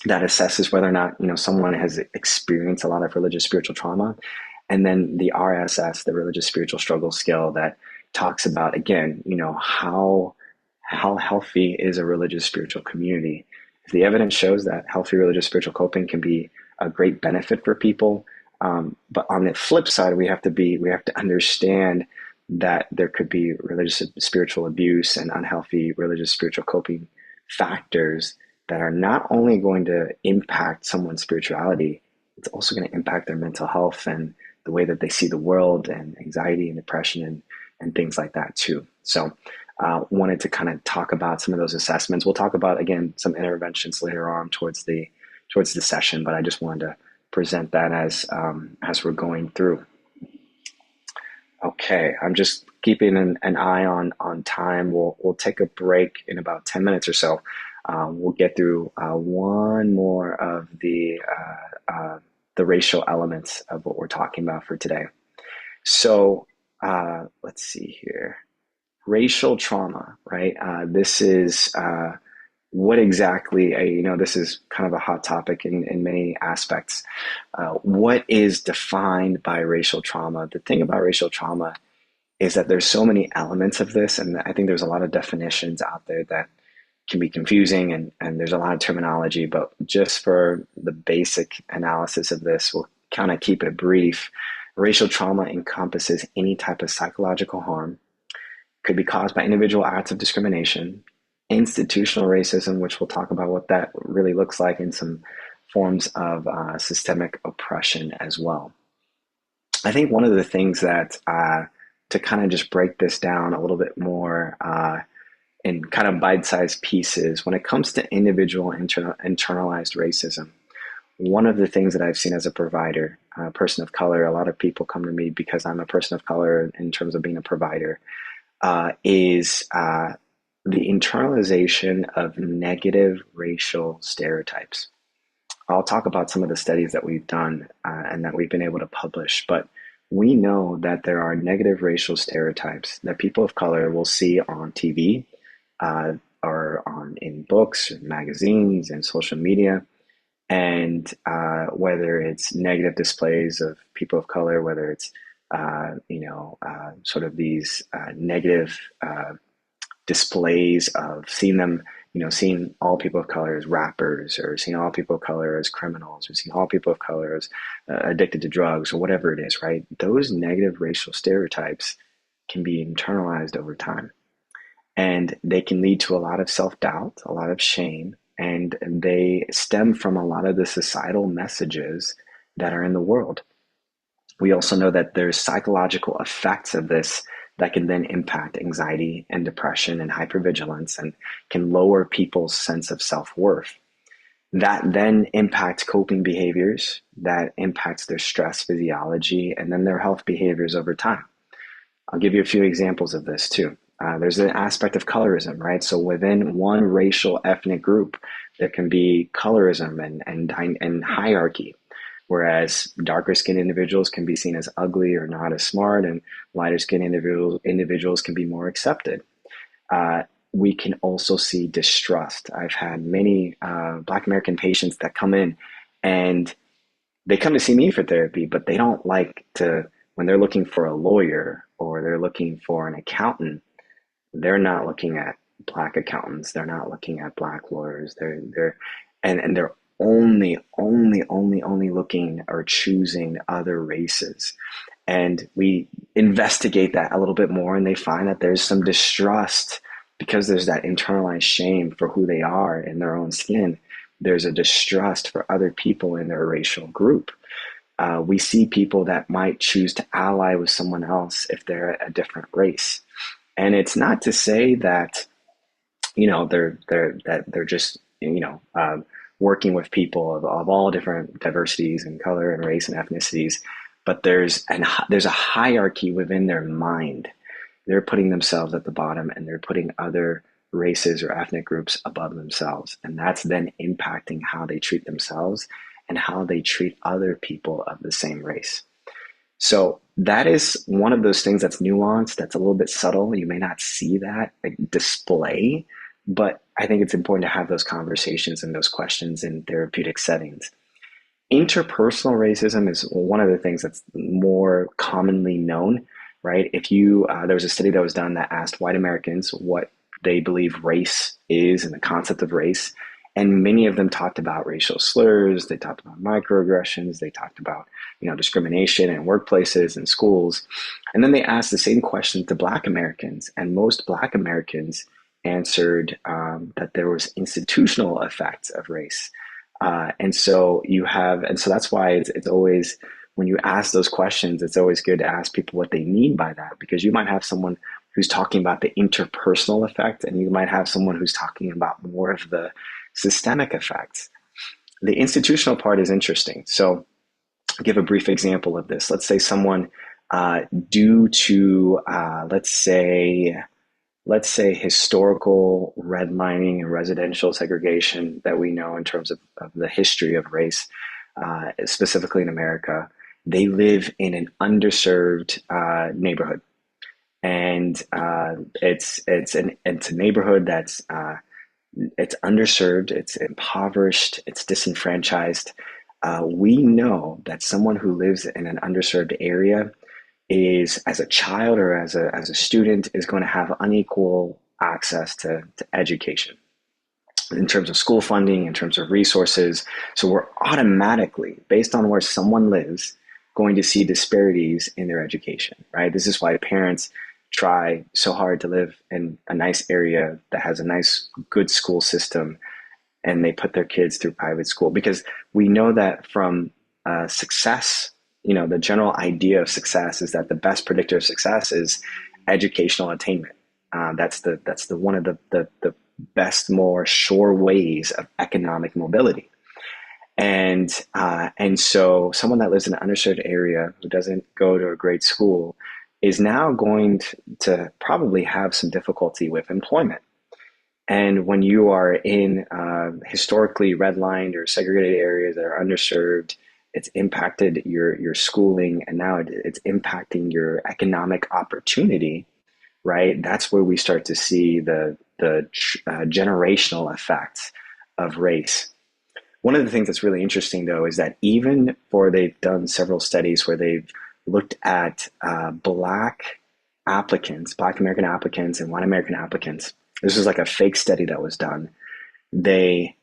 B: that assesses whether or not someone has experienced a lot of religious spiritual trauma, and then the RSS, the Religious Spiritual Struggle Scale, that talks about, again, how healthy is a religious spiritual community. If the evidence shows that healthy religious spiritual coping can be a great benefit for people, but on the flip side, we have to understand that there could be religious spiritual abuse and unhealthy religious spiritual coping factors that are not only going to impact someone's spirituality, it's also going to impact their mental health and the way that they see the world, and anxiety and depression and things like that too. So wanted to kind of talk about some of those assessments. We'll talk about, again, some interventions later on towards the session, but I just wanted to present that as we're going through. Okay, I'm just keeping an eye on time. We'll take a break in about 10 minutes or so. We'll get through one more of the racial elements of what we're talking about for today. So let's see here. Racial trauma, right? This is what exactly, this is kind of a hot topic in many aspects. What is defined by racial trauma? The thing about racial trauma is that there's so many elements of this, and I think there's a lot of definitions out there that can be confusing, and there's a lot of terminology, but just for the basic analysis of this, we'll kind of keep it brief. Racial trauma encompasses any type of psychological harm, could be caused by individual acts of discrimination, institutional racism, which we'll talk about what that really looks like, in some forms of systemic oppression as well. I think one of the things that, to kind of just break this down a little bit more in kind of bite-sized pieces, when it comes to individual internalized racism, one of the things that I've seen as a provider, a person of color, a lot of people come to me because I'm a person of color in terms of being a provider, is the internalization of negative racial stereotypes. I'll talk about some of the studies that we've done and that we've been able to publish, but we know that there are negative racial stereotypes that people of color will see on TV, or in books, magazines, and social media. And whether it's negative displays of people of color, whether it's sort of these negative displays of seeing them, seeing all people of color as rappers, or seeing all people of color as criminals, or seeing all people of color as addicted to drugs, or whatever it is, right? Those negative racial stereotypes can be internalized over time. And they can lead to a lot of self-doubt, a lot of shame, and they stem from a lot of the societal messages that are in the world. We also know that there's psychological effects of this that can then impact anxiety and depression and hypervigilance, and can lower people's sense of self-worth. That then impacts coping behaviors, that impacts their stress physiology, and then their health behaviors over time. I'll give you a few examples of this too. There's an aspect of colorism, right? So within one racial ethnic group, there can be colorism and hierarchy, whereas darker skinned individuals can be seen as ugly or not as smart, and lighter skinned individuals can be more accepted. We can also see distrust. I've had many Black American patients that come in, and they come to see me for therapy, but they don't like to, when they're looking for a lawyer or they're looking for an accountant, they're not looking at Black accountants. They're not looking at Black lawyers. And they're only looking or choosing other races. And we investigate that a little bit more, and they find that there's some distrust because there's that internalized shame for who they are in their own skin. There's a distrust for other people in their racial group. We see people that might choose to ally with someone else if they're a different race. And it's not to say that they're just working with people of all different diversities and color and race and ethnicities, but there's a hierarchy within their mind. They're putting themselves at the bottom, and they're putting other races or ethnic groups above themselves, and that's then impacting how they treat themselves and how they treat other people of the same race. So that is one of those things that's nuanced, that's a little bit subtle. You may not see that like display, but I think it's important to have those conversations and those questions in therapeutic settings. Interpersonal racism is one of the things that's more commonly known, right? If you There was a study that was done that asked white Americans what they believe race is and the concept of race, and many of them talked about racial slurs. They talked about microaggressions. They talked about discrimination in workplaces and schools. And then they asked the same question to Black Americans, and most Black Americans answered that there was institutional effects of race. And so that's why it's always, when you ask those questions, it's always good to ask people what they mean by that, because you might have someone who's talking about the interpersonal effect, and you might have someone who's talking about more of the systemic effects. The institutional part is interesting. So I'll give a brief example of this. Let's say someone, due to, let's say historical redlining and residential segregation that we know in terms of the history of race, specifically in America, they live in an underserved neighborhood, and it's a neighborhood that's it's underserved, it's impoverished, it's disenfranchised. We know that someone who lives in an underserved area is, as a child or as a student, is going to have unequal access to education in terms of school funding, in terms of resources. So we're automatically, based on where someone lives, going to see disparities in their education, right? This is why parents try so hard to live in a nice area that has a nice, good school system, and they put their kids through private school, because we know that from success, the general idea of success is that the best predictor of success is educational attainment. That's the one of the best, more sure ways of economic mobility. And so someone that lives in an underserved area who doesn't go to a great school is now going to probably have some difficulty with employment. And when you are in historically redlined or segregated areas that are underserved, it's impacted your schooling, and now it's impacting your economic opportunity, right? That's where we start to see the generational effects of race. One of the things that's really interesting, though, is that they've done several studies where they've looked at Black applicants, Black American applicants, and white American applicants. This was like a fake study that was done. They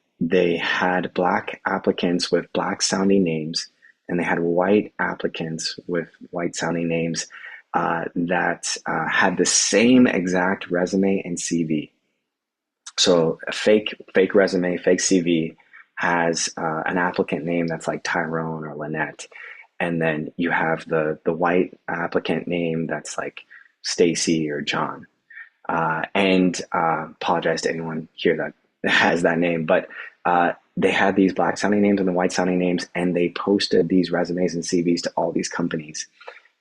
B: had Black applicants with Black sounding names, and they had white applicants with white sounding names that had the same exact resume and CV. So a fake resume, fake CV has an applicant name that's like Tyrone or Lynette, and then you have the white applicant name that's like Stacy or John. And apologize to anyone here that has that name, but they had these Black sounding names and the white sounding names, and they posted these resumes and CVs to all these companies.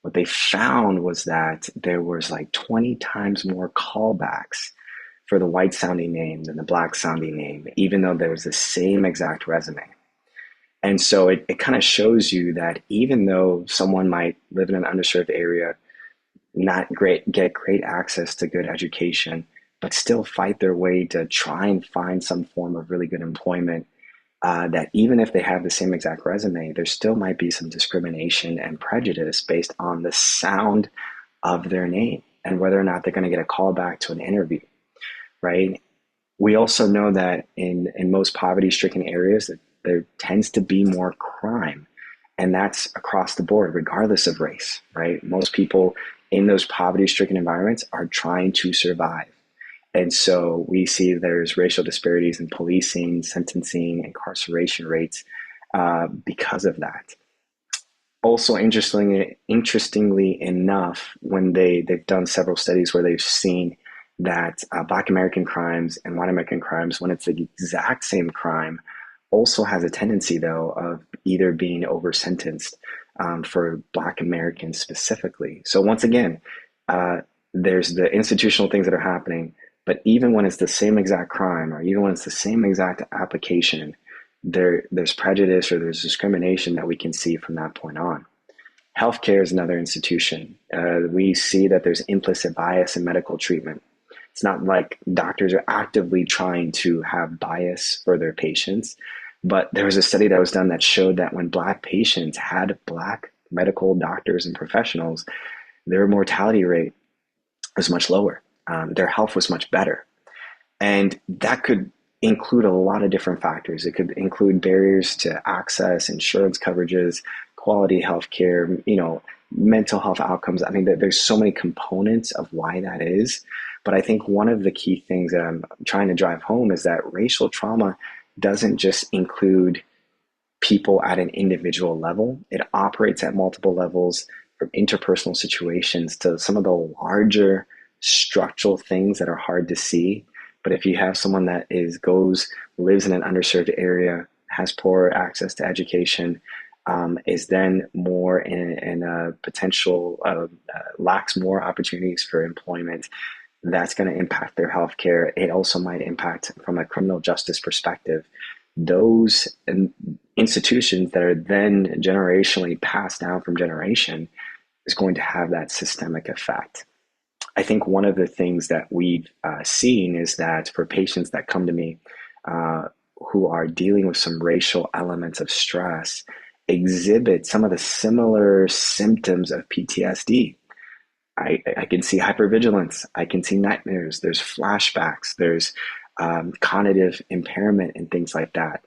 B: What they found was that there was like 20 times more callbacks for the white sounding name than the Black sounding name, even though there was the same exact resume. And so it kind of shows you that even though someone might live in an underserved area, not get great access to good education, but still fight their way to try and find some form of really good employment, that even if they have the same exact resume, there still might be some discrimination and prejudice based on the sound of their name and whether or not they're going to get a call back to an interview. right? We also know that in most poverty-stricken areas, that there tends to be more crime, and that's across the board, regardless of race, right? Most people in those poverty-stricken environments are trying to survive. And so we see there's racial disparities in policing, sentencing, incarceration rates because of that. Also, interestingly enough, when they've done several studies where they've seen that Black American crimes and White American crimes, when it's the exact same crime, also has a tendency though of either being over sentenced for Black Americans specifically. So once again, uh, there's the institutional things that are happening, but even when it's the same exact crime, or even when it's the same exact application, there's prejudice or there's discrimination that we can see from that point on. Healthcare is another institution. We see that there's implicit bias in medical treatment. It's not like doctors are actively trying to have bias for their patients, but there was a study that was done that showed that when Black patients had Black medical doctors and professionals, their mortality rate was much lower. Their health was much better. And that could include a lot of different factors. It could include barriers to access, insurance coverages, quality healthcare, mental health outcomes. I mean, there's so many components of why that is. But I think one of the key things that I'm trying to drive home is that racial trauma doesn't just include people at an individual level. It operates at multiple levels, from interpersonal situations to some of the larger structural things that are hard to see. But if you have someone that lives in an underserved area, has poor access to education, is then more in a potential lacks more opportunities for employment, that's going to impact their healthcare. It also might impact from a criminal justice perspective those institutions that are then generationally passed down from generation is going to have that systemic effect. I think one of the things that we've seen is that for patients that come to me uh, who are dealing with some racial elements of stress, exhibit some of the similar symptoms of PTSD. I can see hypervigilance. I can see nightmares. There's flashbacks. There's cognitive impairment and things like that.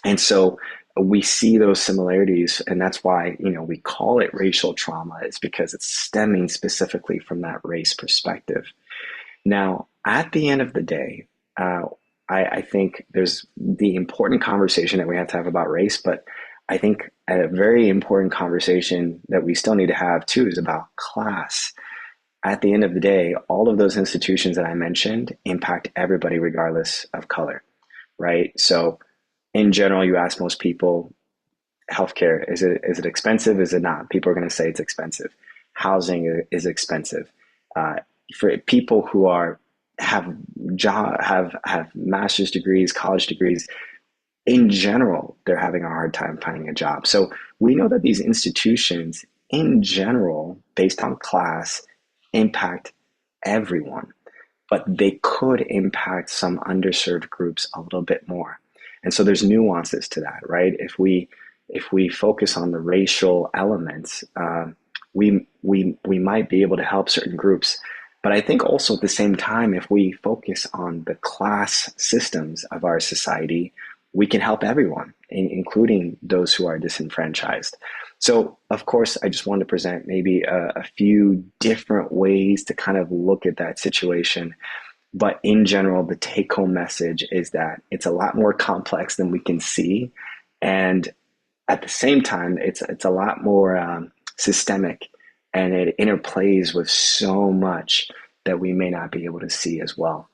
B: And so we see those similarities, and that's why we call it racial trauma, is because it's stemming specifically from that race perspective. Now, at the end of the day, uh, I think there's the important conversation that we have to have about race, but I think a very important conversation that we still need to have too is about class. At the end of the day, all of those institutions that I mentioned impact everybody regardless of color, right? So in general, you ask most people, healthcare, is it expensive? Is it not? People are going to say it's expensive. Housing is expensive. Uh, for people who have master's degrees, college degrees, in general, they're having a hard time finding a job. So we know that these institutions, in general, based on class, impact everyone, but they could impact some underserved groups a little bit more. And so there's nuances to that, right? If we focus on the racial elements, we might be able to help certain groups. But I think also at the same time, if we focus on the class systems of our society, we can help everyone, including those who are disenfranchised. So, of course, I just wanted to present maybe a few different ways to kind of look at that situation. But in general, the take home message is that it's a lot more complex than we can see. And at the same time, it's a lot more systemic, and it interplays with so much that we may not be able to see as well.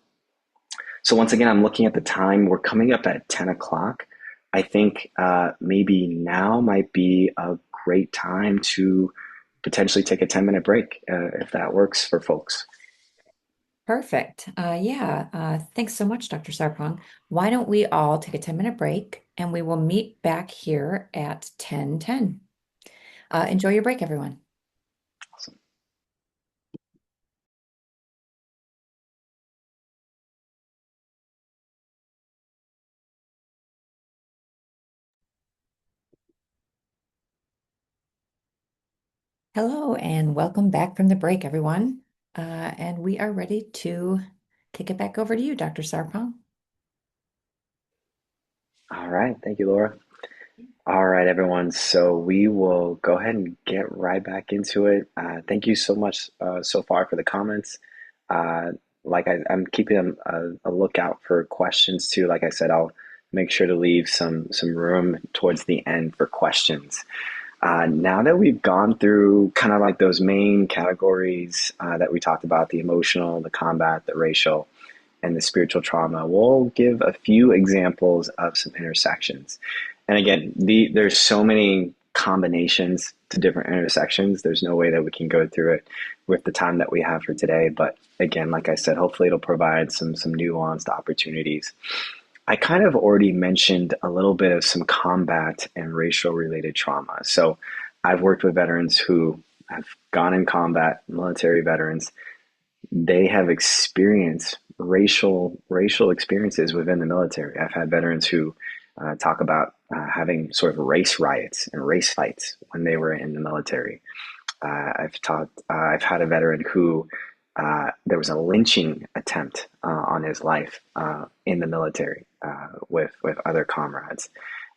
B: So once again, I'm looking at the time. We're coming up at 10 o'clock. I think maybe now might be a great time to potentially take a 10-minute break if that works for folks.
A: Perfect. Yeah. Thanks so much, Dr. Sarpong. Why don't we all take a 10-minute break and we will meet back here at 10:10. Enjoy your break, everyone. Hello, and welcome back from the break, everyone. And we are ready to kick it back over to you, Dr. Sarpong.
B: All right. Thank you, Laura. All right, everyone. So we will go ahead and get right back into it. Thank you so much so far for the comments. Uh, I'm keeping a lookout for questions too. Like I said, I'll make sure to leave some room towards the end for questions. Now that we've gone through kind of like those main categories that we talked about, the emotional, the combat, the racial, and the spiritual trauma, we'll give a few examples of some intersections. And again, there's so many combinations to different intersections. There's no way that we can go through it with the time that we have for today. But again, like I said, hopefully it'll provide some nuanced opportunities. I kind of already mentioned a little bit of some combat and racial related trauma. So I've worked with veterans who have gone in combat, military veterans. They have experienced racial experiences within the military. I've had veterans who talk about having sort of race riots and race fights when they were in the military. I've had a veteran who there was a lynching attempt on his life in the military with other comrades,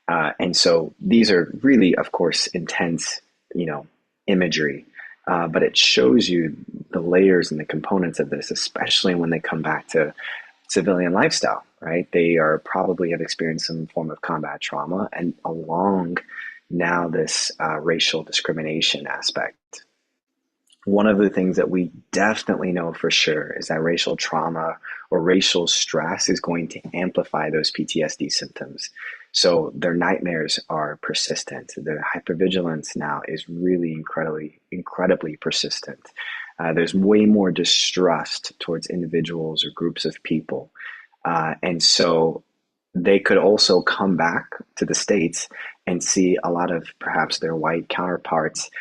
B: and so these are really, of course, intense, imagery. But it shows you the layers and the components of this, especially when they come back to civilian lifestyle, right? They are probably have experienced some form of combat trauma, and along now this racial discrimination aspect. One of the things that we definitely know for sure is that racial trauma or racial stress is going to amplify those PTSD symptoms. So their nightmares are persistent. Their hypervigilance now is really incredibly persistent. There's way more distrust towards individuals or groups of people. And so they could also come back to the States and see a lot of perhaps their white counterparts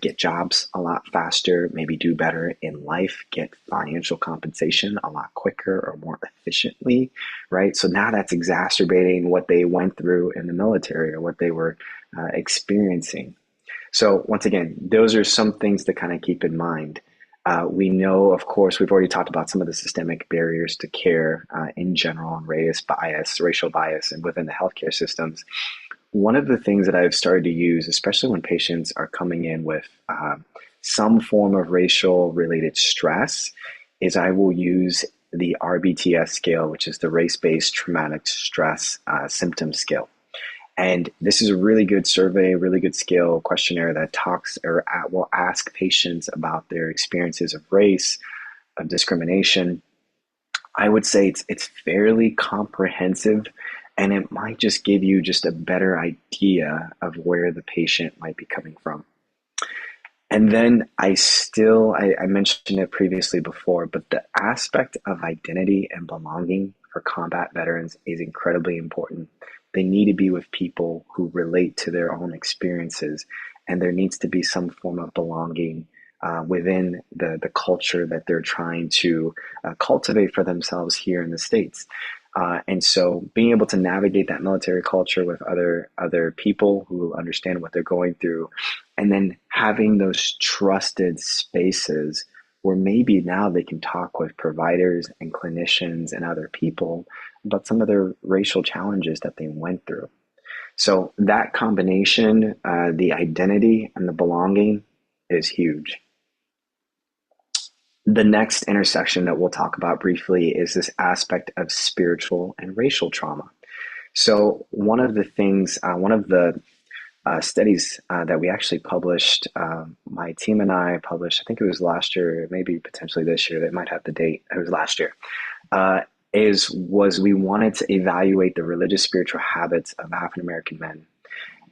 B: get jobs a lot faster, maybe do better in life, get financial compensation a lot quicker or more efficiently, right? So now that's exacerbating what they went through in the military or what they were experiencing. So once again, those are some things to kind of keep in mind. We know, of course, we've already talked about some of the systemic barriers to care in general and racial bias, and within the healthcare systems. One of the things that I've started to use, especially when patients are coming in with some form of racial related stress, is I will use the RBTS scale, which is the race-based traumatic stress symptom scale. And this is a really good survey, really good scale questionnaire that talks or will ask patients about their experiences of race, of discrimination. I would say it's fairly comprehensive, and it might just give you just a better idea of where the patient might be coming from. And then I mentioned it previously before, but the aspect of identity and belonging for combat veterans is incredibly important. They need to be with people who relate to their own experiences, and there needs to be some form of belonging within the culture that they're trying to cultivate for themselves here in the States. And so being able to navigate that military culture with other people who understand what they're going through, and then having those trusted spaces where maybe now they can talk with providers and clinicians and other people about some of their racial challenges that they went through. So that combination, the identity and the belonging, is huge. The next intersection that we'll talk about briefly is this aspect of spiritual and racial trauma. So one of the studies that we actually published, my team and I published, I think it was last year, maybe potentially this year, they might have the date, it was last year, was we wanted to evaluate the religious spiritual habits of African American men.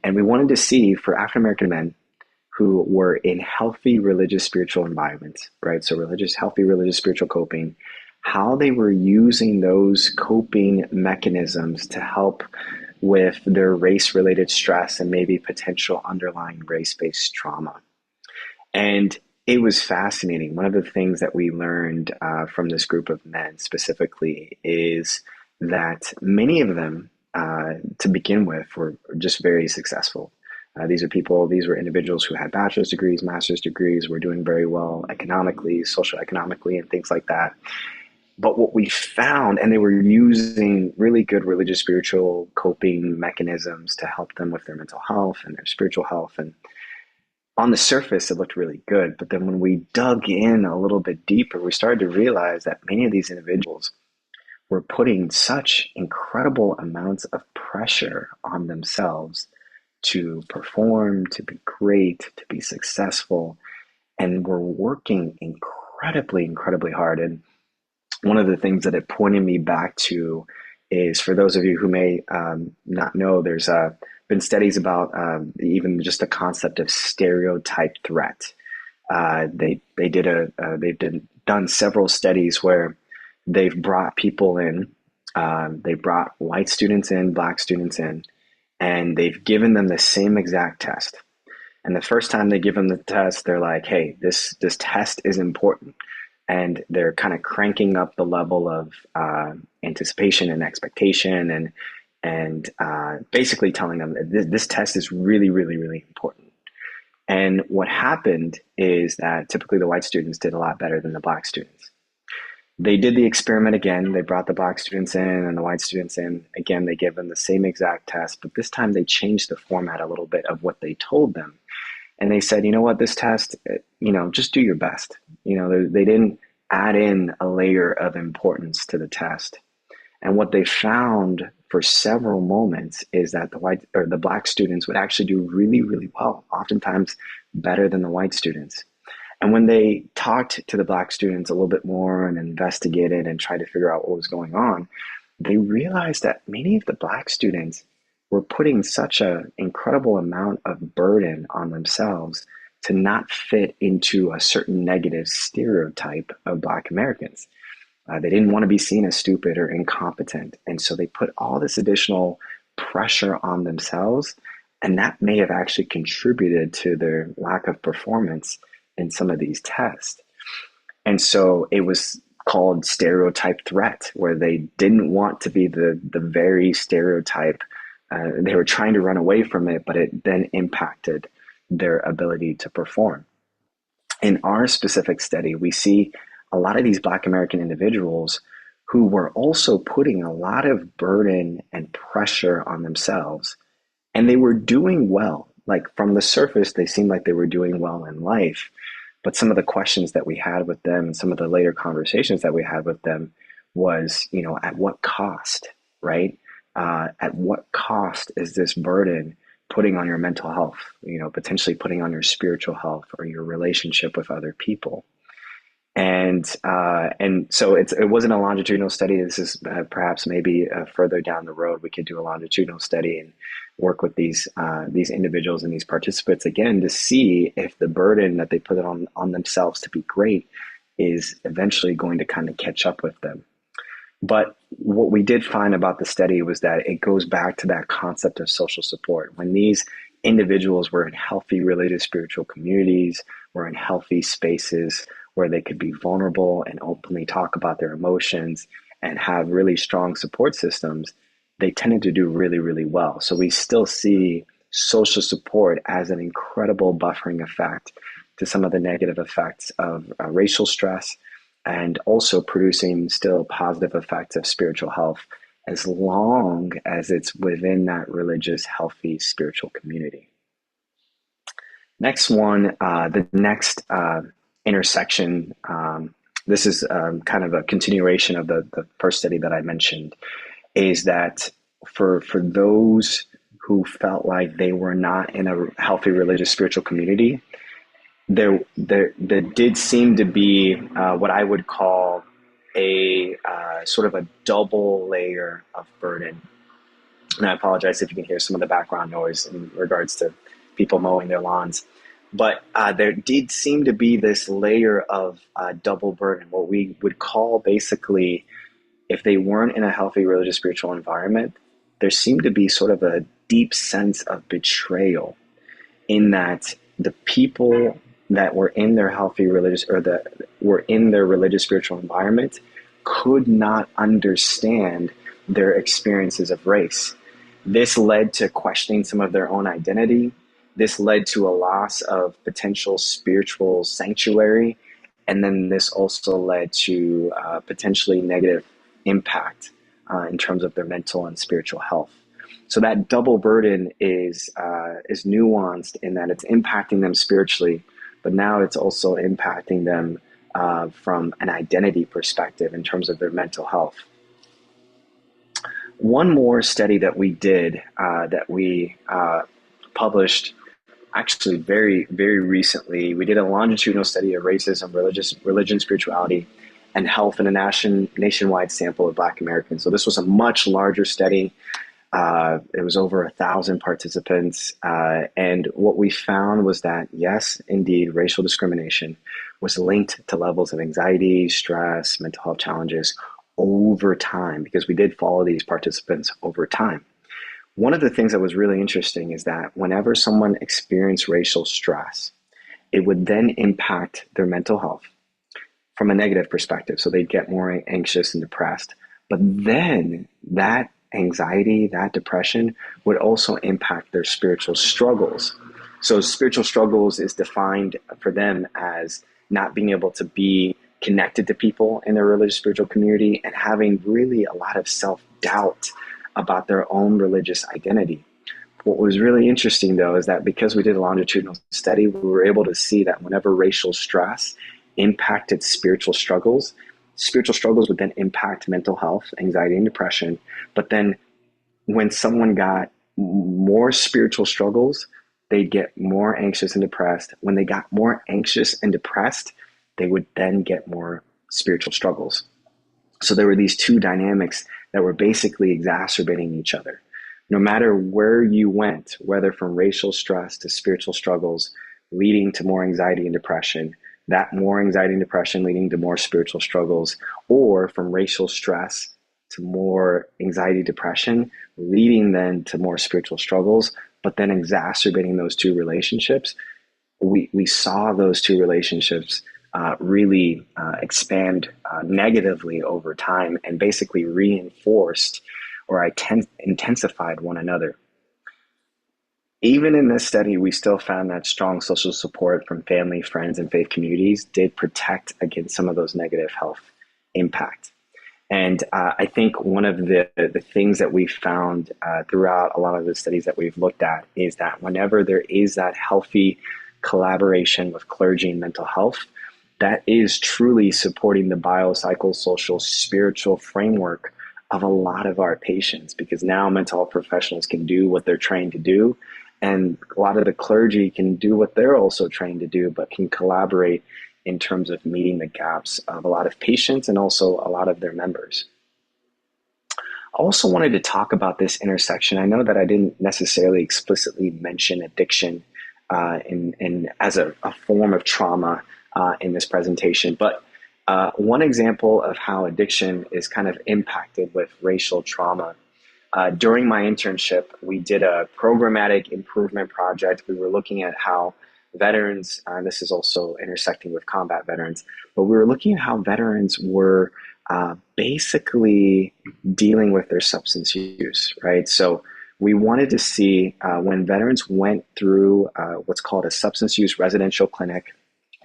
B: And we wanted to see for African American men who were in healthy religious spiritual environments, right? So healthy religious spiritual coping, how they were using those coping mechanisms to help with their race related stress and maybe potential underlying race based trauma. And it was fascinating. One of the things that we learned from this group of men specifically is that many of them, to begin with, were just very successful. These were individuals who had bachelor's degrees, master's degrees, were doing very well economically, social economically, and things like that. But what we found, and they were using really good religious spiritual coping mechanisms to help them with their mental health and their spiritual health. And on the surface, it looked really good. But then when we dug in a little bit deeper, we started to realize that many of these individuals were putting such incredible amounts of pressure on themselves to perform, to be great, to be successful, and were working incredibly hard. And one of the things that it pointed me back to is, for those of you who may not know, there's been studies about even just the concept of stereotype threat. They've done several studies where they've brought people in, they brought white students in, black students in, and they've given them the same exact test. And the first time they give them the test, they're like, "Hey, this test is important," and they're kind of cranking up the level of anticipation and expectation, and basically telling them that this test is really important. And what happened is that typically the white students did a lot better than the black students. They did the experiment again. They brought the black students in and the white students in. Again, they gave them the same exact test, but this time they changed the format a little bit of what they told them. And they said, you know what, this test, just do your best. They didn't add in a layer of importance to the test. And what they found for several moments is that the black students would actually do really well, oftentimes better than the white students. And when they talked to the black students a little bit more and investigated and tried to figure out what was going on, they realized that many of the black students were putting such an incredible amount of burden on themselves to not fit into a certain negative stereotype of Black Americans. They didn't want to be seen as stupid or incompetent. And so they put all this additional pressure on themselves. And that may have actually contributed to their lack of performance in some of these tests. And so it was called stereotype threat, where they didn't want to be the very stereotype. They were trying to run away from it, but it then impacted their ability to perform. In our specific study, we see a lot of these Black American individuals who were also putting a lot of burden and pressure on themselves, and they were doing well. Like, from the surface, they seemed like they were doing well in life. But some of the questions that we had with them and some of the later conversations that we had with them was, at what cost, right? At what cost is this burden putting on your mental health, potentially putting on your spiritual health or your relationship with other people? And so it wasn't a longitudinal study. This is perhaps maybe further down the road we could do a longitudinal study and work with these individuals and these participants again to see if the burden that they put on themselves to be great is eventually going to kind of catch up with them. But what we did find about the study was that it goes back to that concept of social support. When these individuals were in healthy religious spiritual communities, were in healthy spaces where they could be vulnerable and openly talk about their emotions and have really strong support systems, they tended to do really well. So we still see social support as an incredible buffering effect to some of the negative effects of racial stress, and also producing still positive effects of spiritual health, as long as it's within that religious, healthy spiritual community. Next one, the next intersection, this is kind of a continuation of the first study that I mentioned, is that for those who felt like they were not in a healthy religious spiritual community, there did seem to be what I would call a sort of a double layer of burden. And I apologize if you can hear some of the background noise in regards to people mowing their lawns. But there did seem to be this layer of double burden, what we would call basically, if they weren't in a healthy religious spiritual environment, there seemed to be sort of a deep sense of betrayal, in that the people that were in their healthy religious, or that were in their religious spiritual environment, could not understand their experiences of race. This led to questioning some of their own identity. This led to a loss of potential spiritual sanctuary, And then this also led to potentially negative impact in terms of their mental and spiritual health. So that double burden is nuanced in that it's impacting them spiritually, but now it's also impacting them from an identity perspective in terms of their mental health. One more study that we did that we published actually very recently. We did a longitudinal study of racism, religion, spirituality, and health in a nationwide sample of Black Americans. So this was a much larger study. It was over 1,000 participants. And what we found was that, yes, indeed, racial discrimination was linked to levels of anxiety, stress, mental health challenges over time, because we did follow these participants over time. One of the things that was really interesting is that whenever someone experienced racial stress, it would then impact their mental health from a negative perspective. So they'd get more anxious and depressed. But then that anxiety, that depression would also impact their spiritual struggles. So spiritual struggles is defined for them as not being able to be connected to people in their religious spiritual community and having really a lot of self-doubt about their own religious identity. What was really interesting, though, is that because we did a longitudinal study, we were able to see that whenever racial stress impacted spiritual struggles would then impact mental health, anxiety, and depression. But then when someone got more spiritual struggles, they'd get more anxious and depressed. When they got more anxious and depressed, they would then get more spiritual struggles. So there were these two dynamics that were basically exacerbating each other. No matter where you went, whether from racial stress to spiritual struggles, leading to more anxiety and depression, that more anxiety and depression leading to more spiritual struggles, or from racial stress to more anxiety, depression, leading then to more spiritual struggles, but then exacerbating those two relationships, we saw those two relationships really expand negatively over time and basically reinforced or intensified one another. Even in this study, we still found that strong social support from family, friends, and faith communities did protect against some of those negative health impacts. And I think one of the things that we found throughout a lot of the studies that we've looked at is that whenever there is that healthy collaboration with clergy and mental health, that is truly supporting the biopsychosocial spiritual framework of a lot of our patients, because now mental health professionals can do what they're trained to do, and a lot of the clergy can do what they're also trained to do, but can collaborate in terms of meeting the gaps of a lot of patients and also a lot of their members. I also wanted to talk about this intersection. I know that I didn't necessarily explicitly mention addiction as a form of trauma in this presentation, but one example of how addiction is kind of impacted with racial trauma. During my internship, we did a programmatic improvement project. We were looking at how veterans, this is also intersecting with combat veterans, but we were looking at how veterans were basically dealing with their substance use, right? So we wanted to see when veterans went through what's called a substance use residential clinic.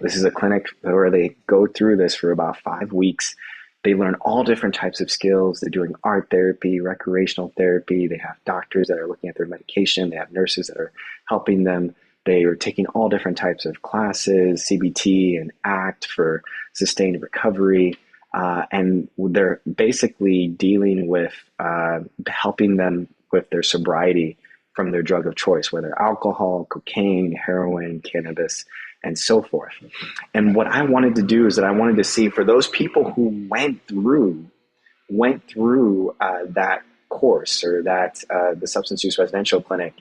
B: This is a clinic where they go through this for about 5 weeks. They learn all different types of skills. They're doing art therapy, recreational therapy. They have doctors that are looking at their medication. They have nurses that are helping them. They are taking all different types of classes, CBT and ACT for sustained recovery. And they're basically dealing with helping them with their sobriety from their drug of choice, whether alcohol, cocaine, heroin, cannabis, and so forth. And what I wanted to do is that I wanted to see for those people who went through that course or that the substance use residential clinic,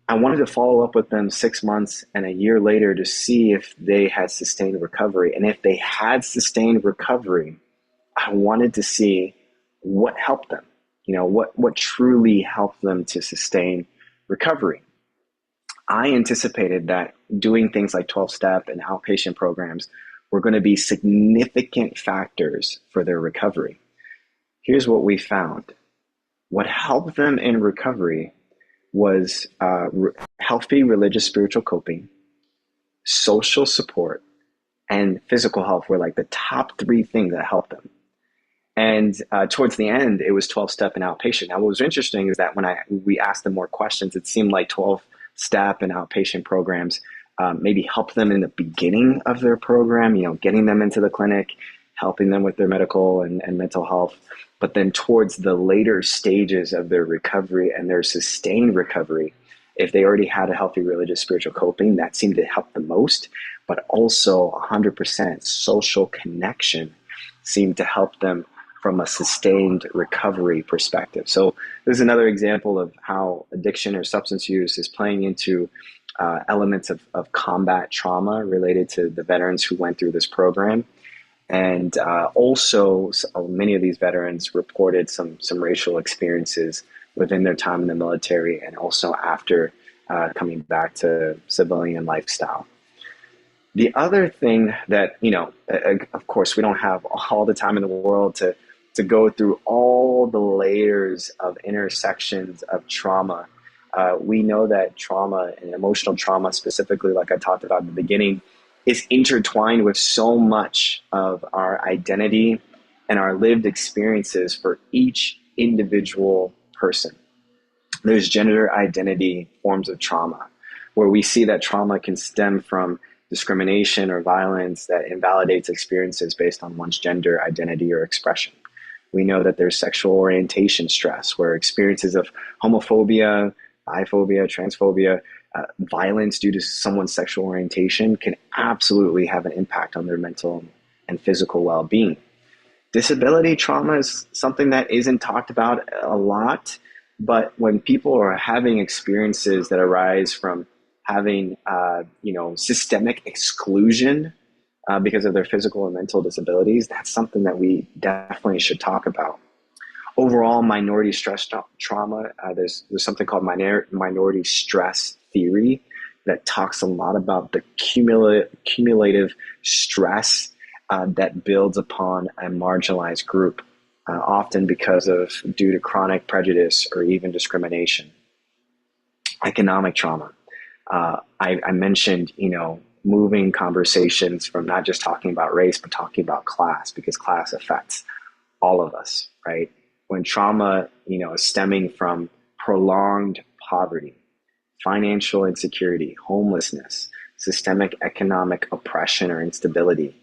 B: I wanted to follow up with them 6 months and a year later to see if they had sustained recovery. And if they had sustained recovery, I wanted to see what helped them, what truly helped them to sustain recovery. I anticipated that doing things like 12-step and outpatient programs were going to be significant factors for their recovery. Here's what we found. What helped them in recovery was healthy religious spiritual coping, social support, and physical health were like the top three things that helped them. And towards the end, it was 12-step and outpatient. Now, what was interesting is that when we asked them more questions, it seemed like 12-step and outpatient programs maybe helped them in the beginning of their program, getting them into the clinic, helping them with their medical and mental health. But then towards the later stages of their recovery and their sustained recovery, if they already had a healthy religious spiritual coping, that seemed to help the most. But also 100% social connection seemed to help them from a sustained recovery perspective. So this is another example of how addiction or substance use is playing into elements of combat trauma related to the veterans who went through this program. And also, many of these veterans reported some racial experiences within their time in the military and also after coming back to civilian lifestyle. The other thing that, of course, we don't have all the time in the world to go through all the layers of intersections of trauma. We know that trauma and emotional trauma, specifically, like I talked about in the beginning, is intertwined with so much of our identity and our lived experiences for each individual person. There's gender identity forms of trauma, where we see that trauma can stem from discrimination or violence that invalidates experiences based on one's gender identity or expression. We know that there's sexual orientation stress, where experiences of homophobia, biphobia, transphobia, violence due to someone's sexual orientation can absolutely have an impact on their mental and physical well-being. Disability trauma is something that isn't talked about a lot, but when people are having experiences that arise from having, systemic exclusion because of their physical and mental disabilities, that's something that we definitely should talk about. Overall, minority stress trauma, there's something called minority stress theory that talks a lot about the cumulative stress that builds upon a marginalized group, often due to chronic prejudice or even discrimination. Economic trauma. I mentioned, moving conversations from not just talking about race, but talking about class, because class affects all of us, right? When trauma, is stemming from prolonged poverty, financial insecurity, homelessness, systemic economic oppression or instability,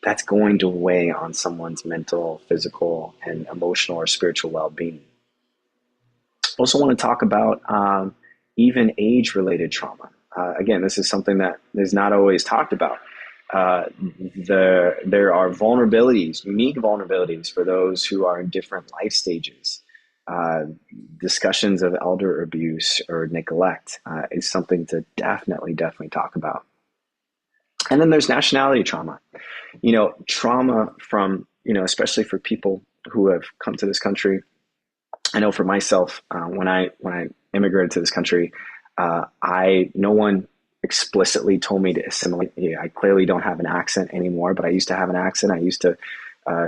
B: that's going to weigh on someone's mental, physical, and emotional or spiritual well-being. Also want to talk about even age-related trauma. Again, this is something that is not always talked about. There are vulnerabilities, unique vulnerabilities for those who are in different life stages. Discussions of elder abuse or neglect is something to definitely talk about. And then there's nationality trauma. Trauma from, especially for people who have come to this country. I know for myself, when I immigrated to this country, no one explicitly told me to assimilate. I clearly don't have an accent anymore, but I used to have an accent. I used to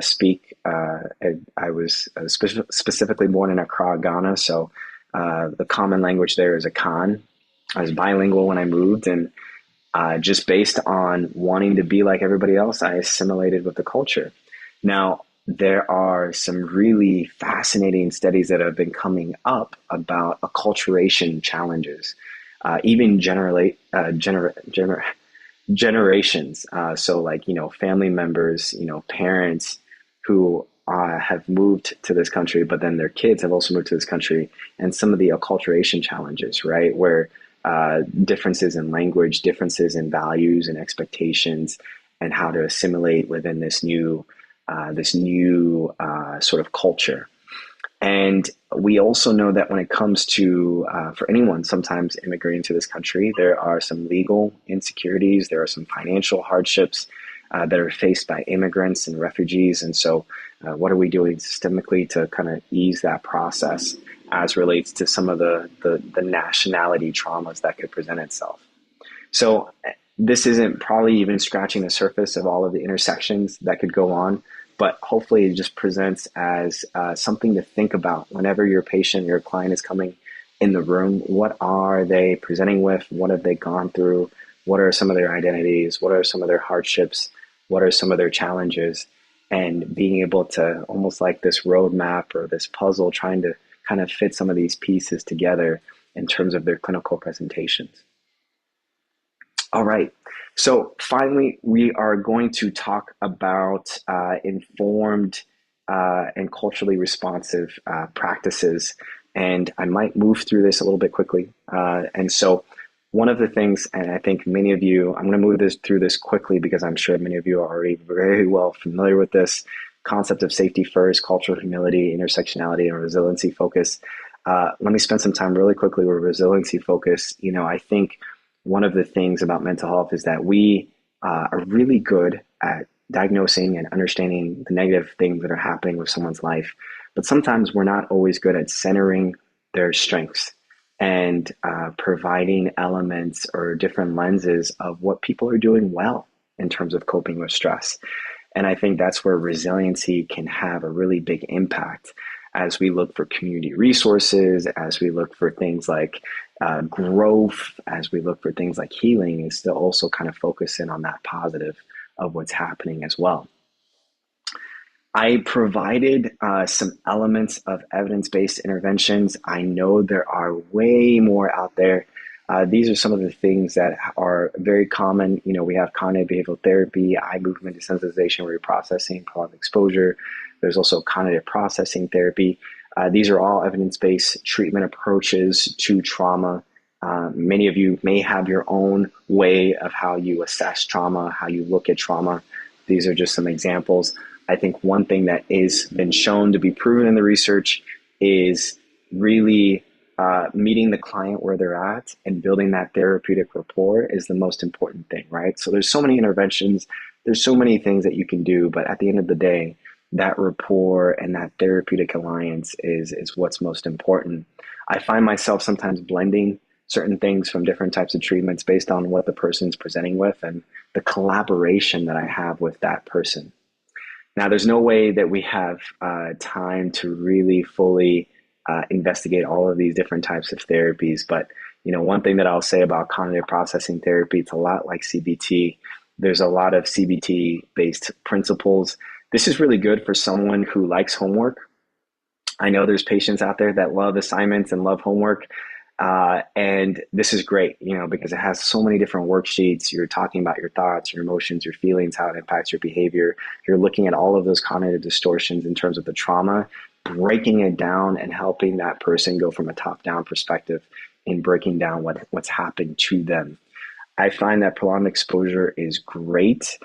B: speak. I was specifically born in Accra, Ghana, so the common language there is Akan. I was bilingual when I moved, and just based on wanting to be like everybody else, I assimilated with the culture. Now, there are some really fascinating studies that have been coming up about acculturation challenges, even generations. So like, family members, parents who have moved to this country, but then their kids have also moved to this country, and some of the acculturation challenges, right? Where differences in language, differences in values and expectations, and how to assimilate within this new sort of culture. And we also know that when it comes to, for anyone sometimes immigrating to this country, there are some legal insecurities, there are some financial hardships that are faced by immigrants and refugees. And so what are we doing systemically to kind of ease that process as relates to some of the nationality traumas that could present itself? So this isn't probably even scratching the surface of all of the intersections that could go on, but hopefully it just presents as something to think about whenever your patient, your client is coming in the room. What are they presenting with? What have they gone through? What are some of their identities? What are some of their hardships? what are some of their challenges, and being able to almost like this roadmap or this puzzle, trying to kind of fit some of these pieces together in terms of their clinical presentations. All right. So finally, we are going to talk about informed and culturally responsive practices. And I might move through this a little bit quickly. And so one of the things, and I think many of you, I'm going to move this through this quickly because I'm sure many of you are already very well familiar with this concept of safety first, cultural humility, intersectionality, and resiliency focus. Let me spend some time really quickly with resiliency focus. I think one of the things about mental health is that we are really good at diagnosing and understanding the negative things that are happening with someone's life. But sometimes we're not always good at centering their strengths and providing elements or different lenses of what people are doing well in terms of coping with stress. And I think that's where resiliency can have a really big impact as we look for community resources, as we look for things like growth, as we look for things like healing, is to also kind of focus in on that positive of what's happening as well. I provided some elements of evidence-based interventions. I know there are way more out there. These are some of the things that are very common. We have cognitive behavioral therapy, eye movement desensitization, reprocessing, prolonged exposure. There's also cognitive processing therapy. These are all evidence-based treatment approaches to trauma. Many of you may have your own way of how you assess trauma, how you look at trauma. These are just some examples. I think one thing that has been shown to be proven in the research is really meeting the client where they're at and building that therapeutic rapport is the most important thing, right? So there's so many interventions, there's so many things that you can do, but at the end of the day, that rapport and that therapeutic alliance is what's most important. I find myself sometimes blending certain things from different types of treatments based on what the person's presenting with and the collaboration that I have with that person. Now, there's no way that we have time to really fully investigate all of these different types of therapies. But, one thing that I'll say about cognitive processing therapy, it's a lot like CBT. There's a lot of CBT-based principles. This is really good for someone who likes homework. I know there's patients out there that love assignments and love homework. And this is great, because it has so many different worksheets. You're talking about your thoughts, your emotions, your feelings, how it impacts your behavior. You're looking at all of those cognitive distortions in terms of the trauma, breaking it down and helping that person go from a top-down perspective in breaking down what's happened to them. I find that prolonged exposure is great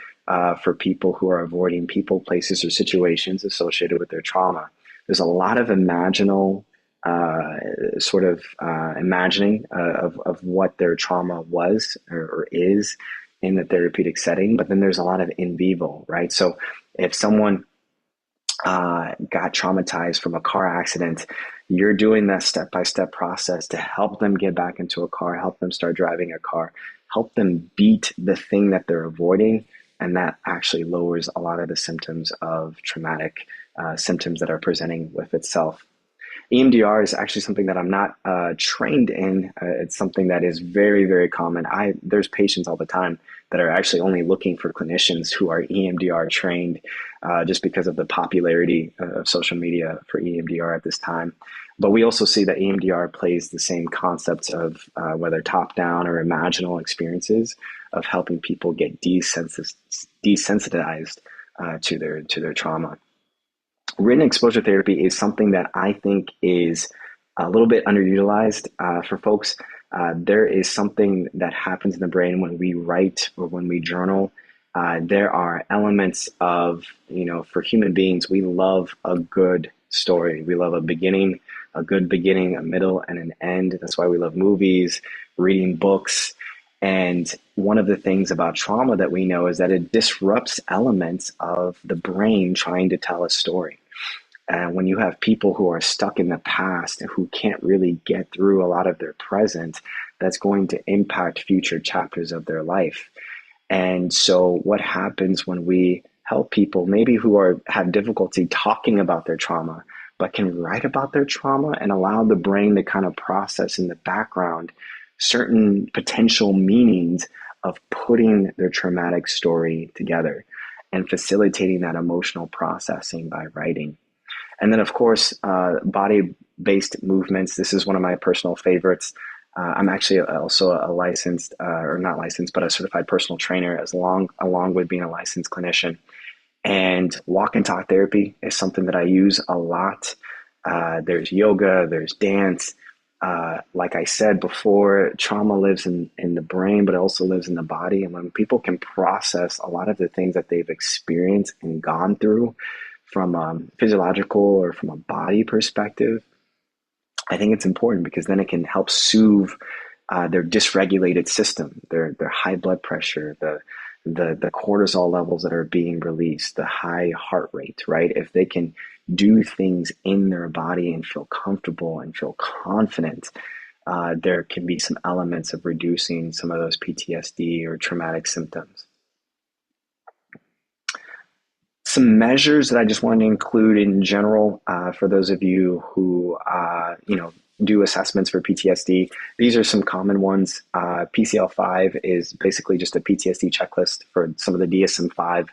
B: for people who are avoiding people, places, or situations associated with their trauma. There's a lot of imagining of what their trauma was or is in the therapeutic setting, but then there's a lot of in vivo, right? So if someone got traumatized from a car accident, you're doing that step-by-step process to help them get back into a car, help them start driving a car, help them beat the thing that they're avoiding, and that actually lowers a lot of the symptoms of traumatic symptoms that are presenting with itself. EMDR is actually something that I'm not trained in. It's something that is very, very common. There's patients all the time that are actually only looking for clinicians who are EMDR trained just because of the popularity of social media for EMDR at this time. But we also see that EMDR plays the same concepts of whether top-down or imaginal experiences of helping people get desensitized to their trauma. Written exposure therapy is something that I think is a little bit underutilized for folks. There is something that happens in the brain when we write or when we journal. There are elements of, for human beings, we love a good story. We love a beginning, a good beginning, a middle, and an end. That's why we love movies, reading books. And one of the things about trauma that we know is that it disrupts elements of the brain trying to tell a story. And when you have people who are stuck in the past and who can't really get through a lot of their present, that's going to impact future chapters of their life. And so what happens when we help people maybe who have difficulty talking about their trauma, but can write about their trauma and allow the brain to kind of process in the background certain potential meanings of putting their traumatic story together. and facilitating that emotional processing by writing. And then, of course, body based movements. This is one of my personal favorites. I'm actually also a licensed, or not licensed, but a certified personal trainer, along with being a licensed clinician. And walk and talk therapy is something that I use a lot. There's yoga, there's dance. Like I said before, trauma lives in the brain, but it also lives in the body. And when people can process a lot of the things that they've experienced and gone through from a physiological or from a body perspective, I think it's important because then it can help soothe their dysregulated system, their high blood pressure, the cortisol levels that are being released, the high heart rate, right? If they can do things in their body and feel comfortable and feel confident, there can be some elements of reducing some of those PTSD or traumatic symptoms. Some measures that I just wanted to include in general for those of you who do assessments for PTSD. These are some common ones. PCL5 is basically just a PTSD checklist for some of the DSM-5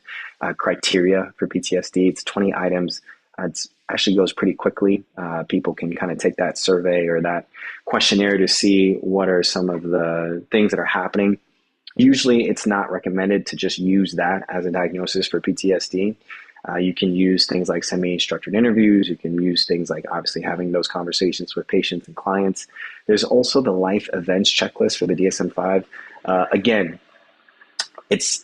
B: criteria for PTSD. It's 20 items. It actually goes pretty quickly. People can kind of take that survey or that questionnaire to see what are some of the things that are happening. Usually, it's not recommended to just use that as a diagnosis for PTSD. You can use things like semi-structured interviews. You can use things like obviously having those conversations with patients and clients. There's also the life events checklist for the DSM-5. Again,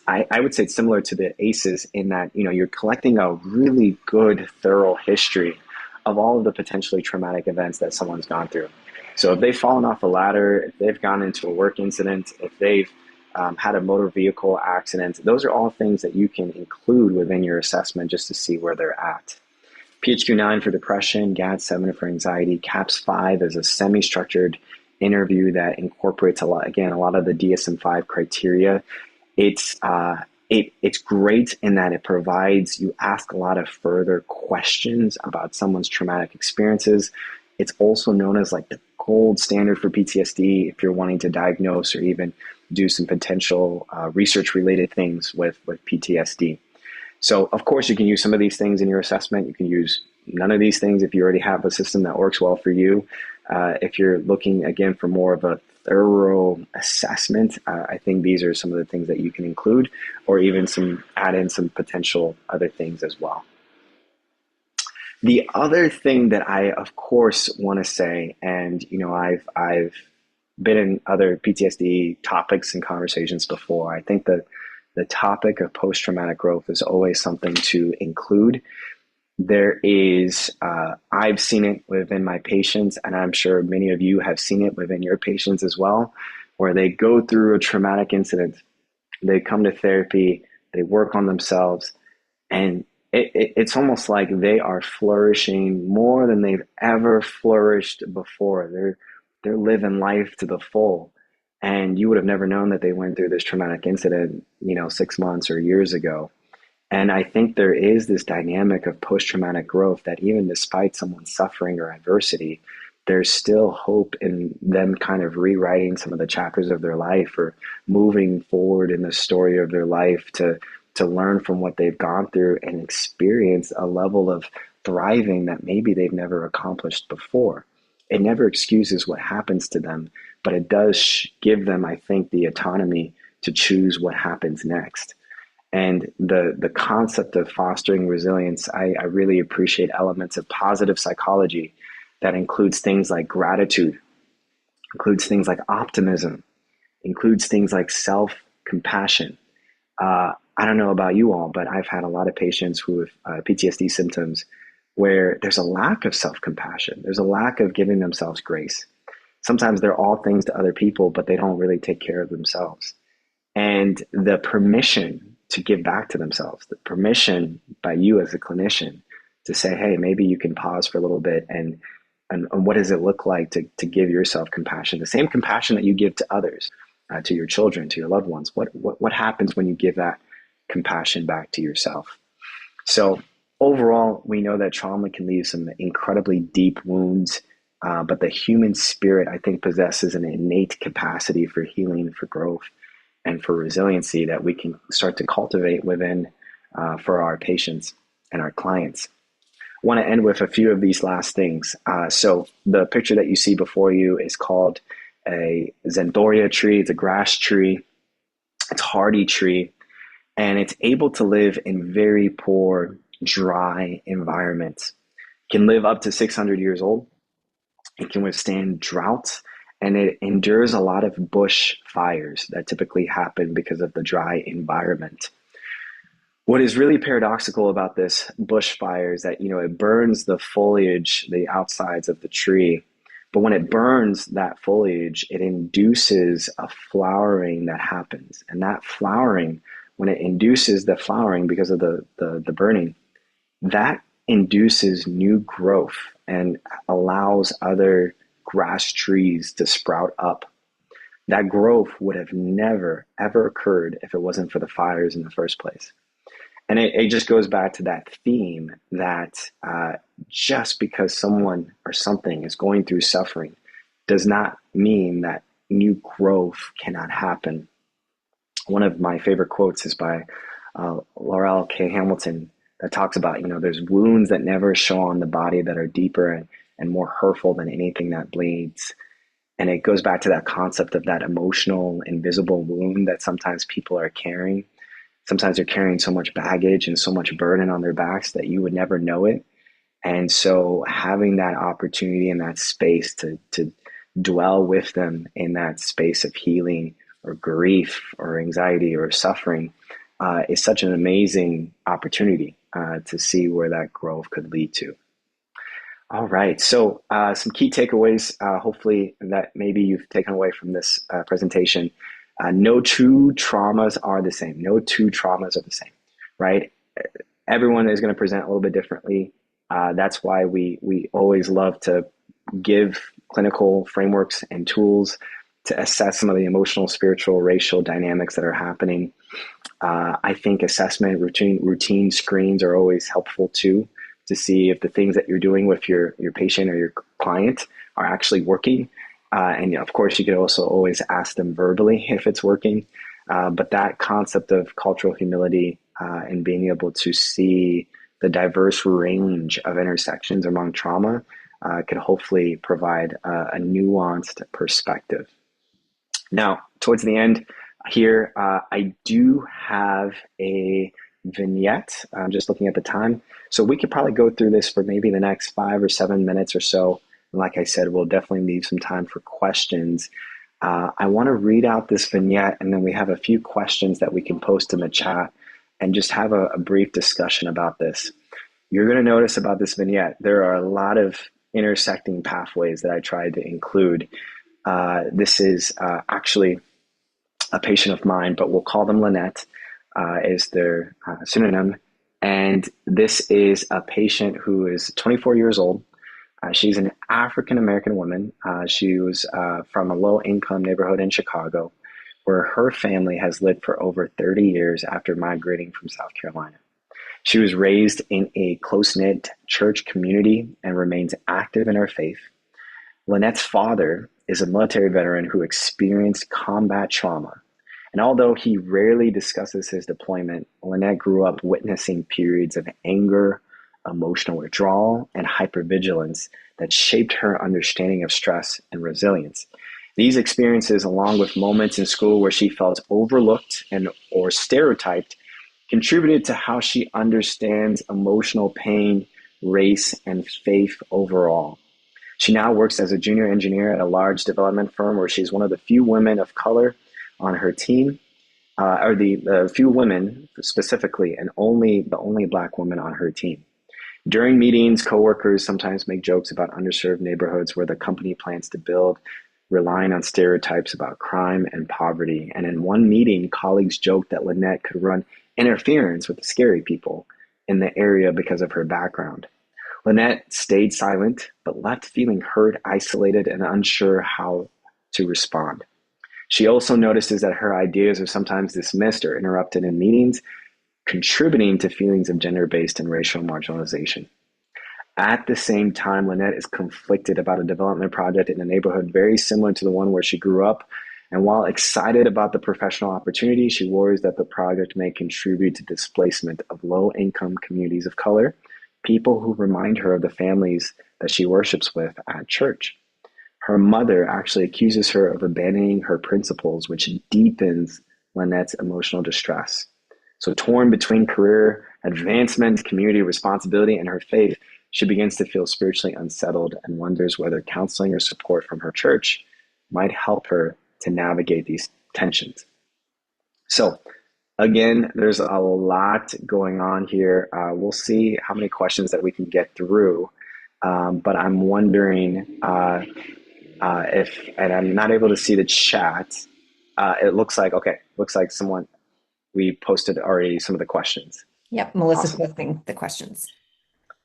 B: I would say it's similar to the ACEs in that you're collecting a really good, thorough history of all of the potentially traumatic events that someone's gone through. So if they've fallen off a ladder, if they've gone into a work incident, if they've had a motor vehicle accident, those are all things that you can include within your assessment just to see where they're at. PHQ-9 for depression, GAD-7 for anxiety, CAPS-5 is a semi-structured interview that incorporates a lot of the DSM-5 criteria. It's great in that it provides, you ask a lot of further questions about someone's traumatic experiences. It's also known as like the gold standard for PTSD if you're wanting to diagnose or even do some potential research related things with PTSD. So of course you can use some of these things in your assessment. You can use none of these things if you already have a system that works well for you. If you're looking again for more of a thorough assessment, I think these are some of the things that you can include, or even add in some potential other things as well. The other thing that I, of course, want to say, and I've been in other PTSD topics and conversations before. I think that the topic of post-traumatic growth is always something to include. There is, I've seen it within my patients, and I'm sure many of you have seen it within your patients as well, where they go through a traumatic incident, they come to therapy, they work on themselves, and it's almost like they are flourishing more than they've ever flourished before. They're living life to the full. And you would have never known that they went through this traumatic incident, 6 months or years ago. And I think there is this dynamic of post-traumatic growth that even despite someone's suffering or adversity, there's still hope in them kind of rewriting some of the chapters of their life or moving forward in the story of their life to learn from what they've gone through and experience a level of thriving that maybe they've never accomplished before. It never excuses what happens to them, but it does give them, I think, the autonomy to choose what happens next. And the concept of fostering resilience, I really appreciate elements of positive psychology that includes things like gratitude, includes things like optimism, includes things like self-compassion. I don't know about you all, but I've had a lot of patients who have PTSD symptoms where there's a lack of self-compassion. There's a lack of giving themselves grace. Sometimes they're all things to other people, but they don't really take care of themselves. And the permission to give back to themselves, the permission by you as a clinician to say, hey, maybe you can pause for a little bit and what does it look like to give yourself compassion, the same compassion that you give to others, to your children, to your loved ones. What happens when you give that compassion back to yourself? So overall, we know that trauma can leave some incredibly deep wounds, but the human spirit, I think, possesses an innate capacity for healing, for growth, and for resiliency that we can start to cultivate within for our patients and our clients. I want to end with a few of these last things. So the picture that you see before you is called a Xanthoria tree. It's a grass tree. It's a hardy tree, and it's able to live in very poor, dry environments. It can live up to 600 years old. It can withstand droughts, and it endures a lot of bush fires that typically happen because of the dry environment. What is really paradoxical about this bushfire is that it burns the foliage, the outsides of the tree, but when it burns that foliage, it induces a flowering that happens, and that flowering, when it induces the flowering because of the burning, that induces new growth and allows other grass trees to sprout up. That growth would have never ever occurred if it wasn't for the fires in the first place. And it just goes back to that theme that just because someone or something is going through suffering does not mean that new growth cannot happen. One of my favorite quotes is by Laurel K. Hamilton that talks about, there's wounds that never show on the body that are deeper and more hurtful than anything that bleeds. And it goes back to that concept of that emotional, invisible wound that sometimes people are carrying. Sometimes they're carrying so much baggage and so much burden on their backs that you would never know it. And so having that opportunity and that space to dwell with them in that space of healing or grief or anxiety or suffering is such an amazing opportunity to see where that growth could lead to. All right. So some key takeaways, hopefully, that maybe you've taken away from this presentation. No two traumas are the same. No two traumas are the same, right? Everyone is going to present a little bit differently. That's why we always love to give clinical frameworks and tools to assess some of the emotional, spiritual, racial dynamics that are happening. I think assessment routine screens are always helpful too, to see if the things that you're doing with your patient or your client are actually working. And of course, you could also always ask them verbally if it's working. But that concept of cultural humility and being able to see the diverse range of intersections among trauma could hopefully provide a nuanced perspective. Now, towards the end here, I do have a vignette. I'm just looking at the time. So we could probably go through this for maybe the next 5 or 7 minutes or so. And like I said, we'll definitely leave some time for questions. I want to read out this vignette, and then we have a few questions that we can post in the chat and just have a brief discussion about this. You're going to notice about this vignette, there are a lot of intersecting pathways that I tried to include. This is actually a patient of mine, but we'll call them Lynette, is their pseudonym. And this is a patient who is 24 years old. She's an African-American woman. She was from a low-income neighborhood in Chicago, where her family has lived for over 30 years after migrating from South Carolina. She was raised in a close-knit church community and remains active in her faith. Lynette's father is a military veteran who experienced combat trauma. And although he rarely discusses his deployment, Lynette grew up witnessing periods of anger, emotional withdrawal, and hypervigilance that shaped her understanding of stress and resilience. These experiences, along with moments in school where she felt overlooked or stereotyped, contributed to how she understands emotional pain, race, and faith overall. She now works as a junior engineer at a large development firm where she's one of the few women of color on her team, or the few women specifically, and the only Black woman on her team. During meetings, coworkers sometimes make jokes about underserved neighborhoods where the company plans to build, relying on stereotypes about crime and poverty. And in one meeting, colleagues joked that Lynette could run interference with the scary people in the area because of her background. Lynette stayed silent, but left feeling hurt, isolated, and unsure how to respond. She also notices that her ideas are sometimes dismissed or interrupted in meetings, contributing to feelings of gender-based and racial marginalization. At the same time, Lynette is conflicted about a development project in a neighborhood very similar to the one where she grew up, And while excited about the professional opportunity, she worries that the project may contribute to displacement of low income communities of color, people who remind her of the families that she worships with at church. Her mother actually accuses her of abandoning her principles, which deepens Lynette's emotional distress. So, torn between career advancement, community responsibility, and her faith, she begins to feel spiritually unsettled and wonders whether counseling or support from her church might help her to navigate these tensions. So, again, there's a lot going on here. We'll see how many questions that we can get through. But I'm wondering if, and I'm not able to see the chat. It looks like, okay, looks like someone, we posted already some of the questions.
A: Yep, Melissa's
B: Awesome.
A: posting the questions.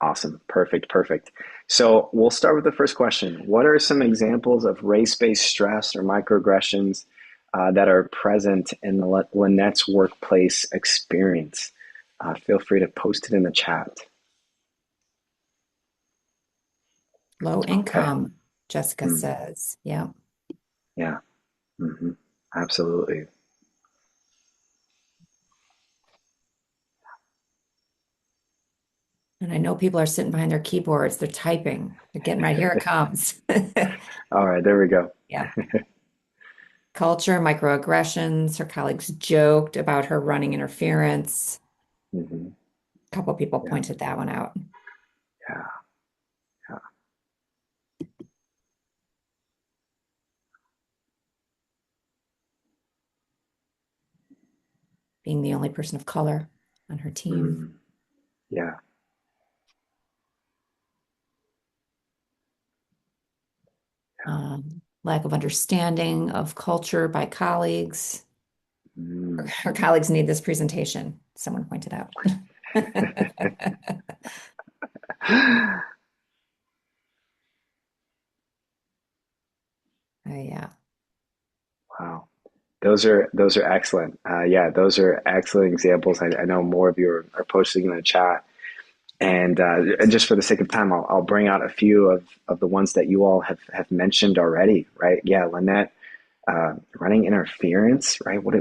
B: Awesome. Perfect. Perfect. So we'll start with the first question. What are some examples of race-based stress or microaggressions that are present in Lynette's workplace experience? Feel free to post it in the chat.
A: Low
B: Okay.
A: income, Jessica
B: Mm,
A: says. Yeah.
B: yeah. Hmm. Absolutely.
A: And I know people are sitting behind their keyboards, they're typing, they're getting right. Here it comes.
B: All right. There we go.
A: Yeah. Culture, microaggressions. Her colleagues joked about her running interference.
B: Hmm.
A: A couple people
B: Yeah.
A: pointed that one out.
B: Yeah. Yeah.
A: Being the only person of color on her team.
B: Mm, yeah.
A: Lack of understanding of culture by colleagues.
B: Mm.
A: Her colleagues need this presentation, someone pointed out. Yeah.
B: Wow. Those are excellent. Yeah, those are excellent examples. I know more of you are posting in the chat. And just for the sake of time, I'll bring out a few of the ones that you all have mentioned already, right? Yeah, Lynette, running interference, right? What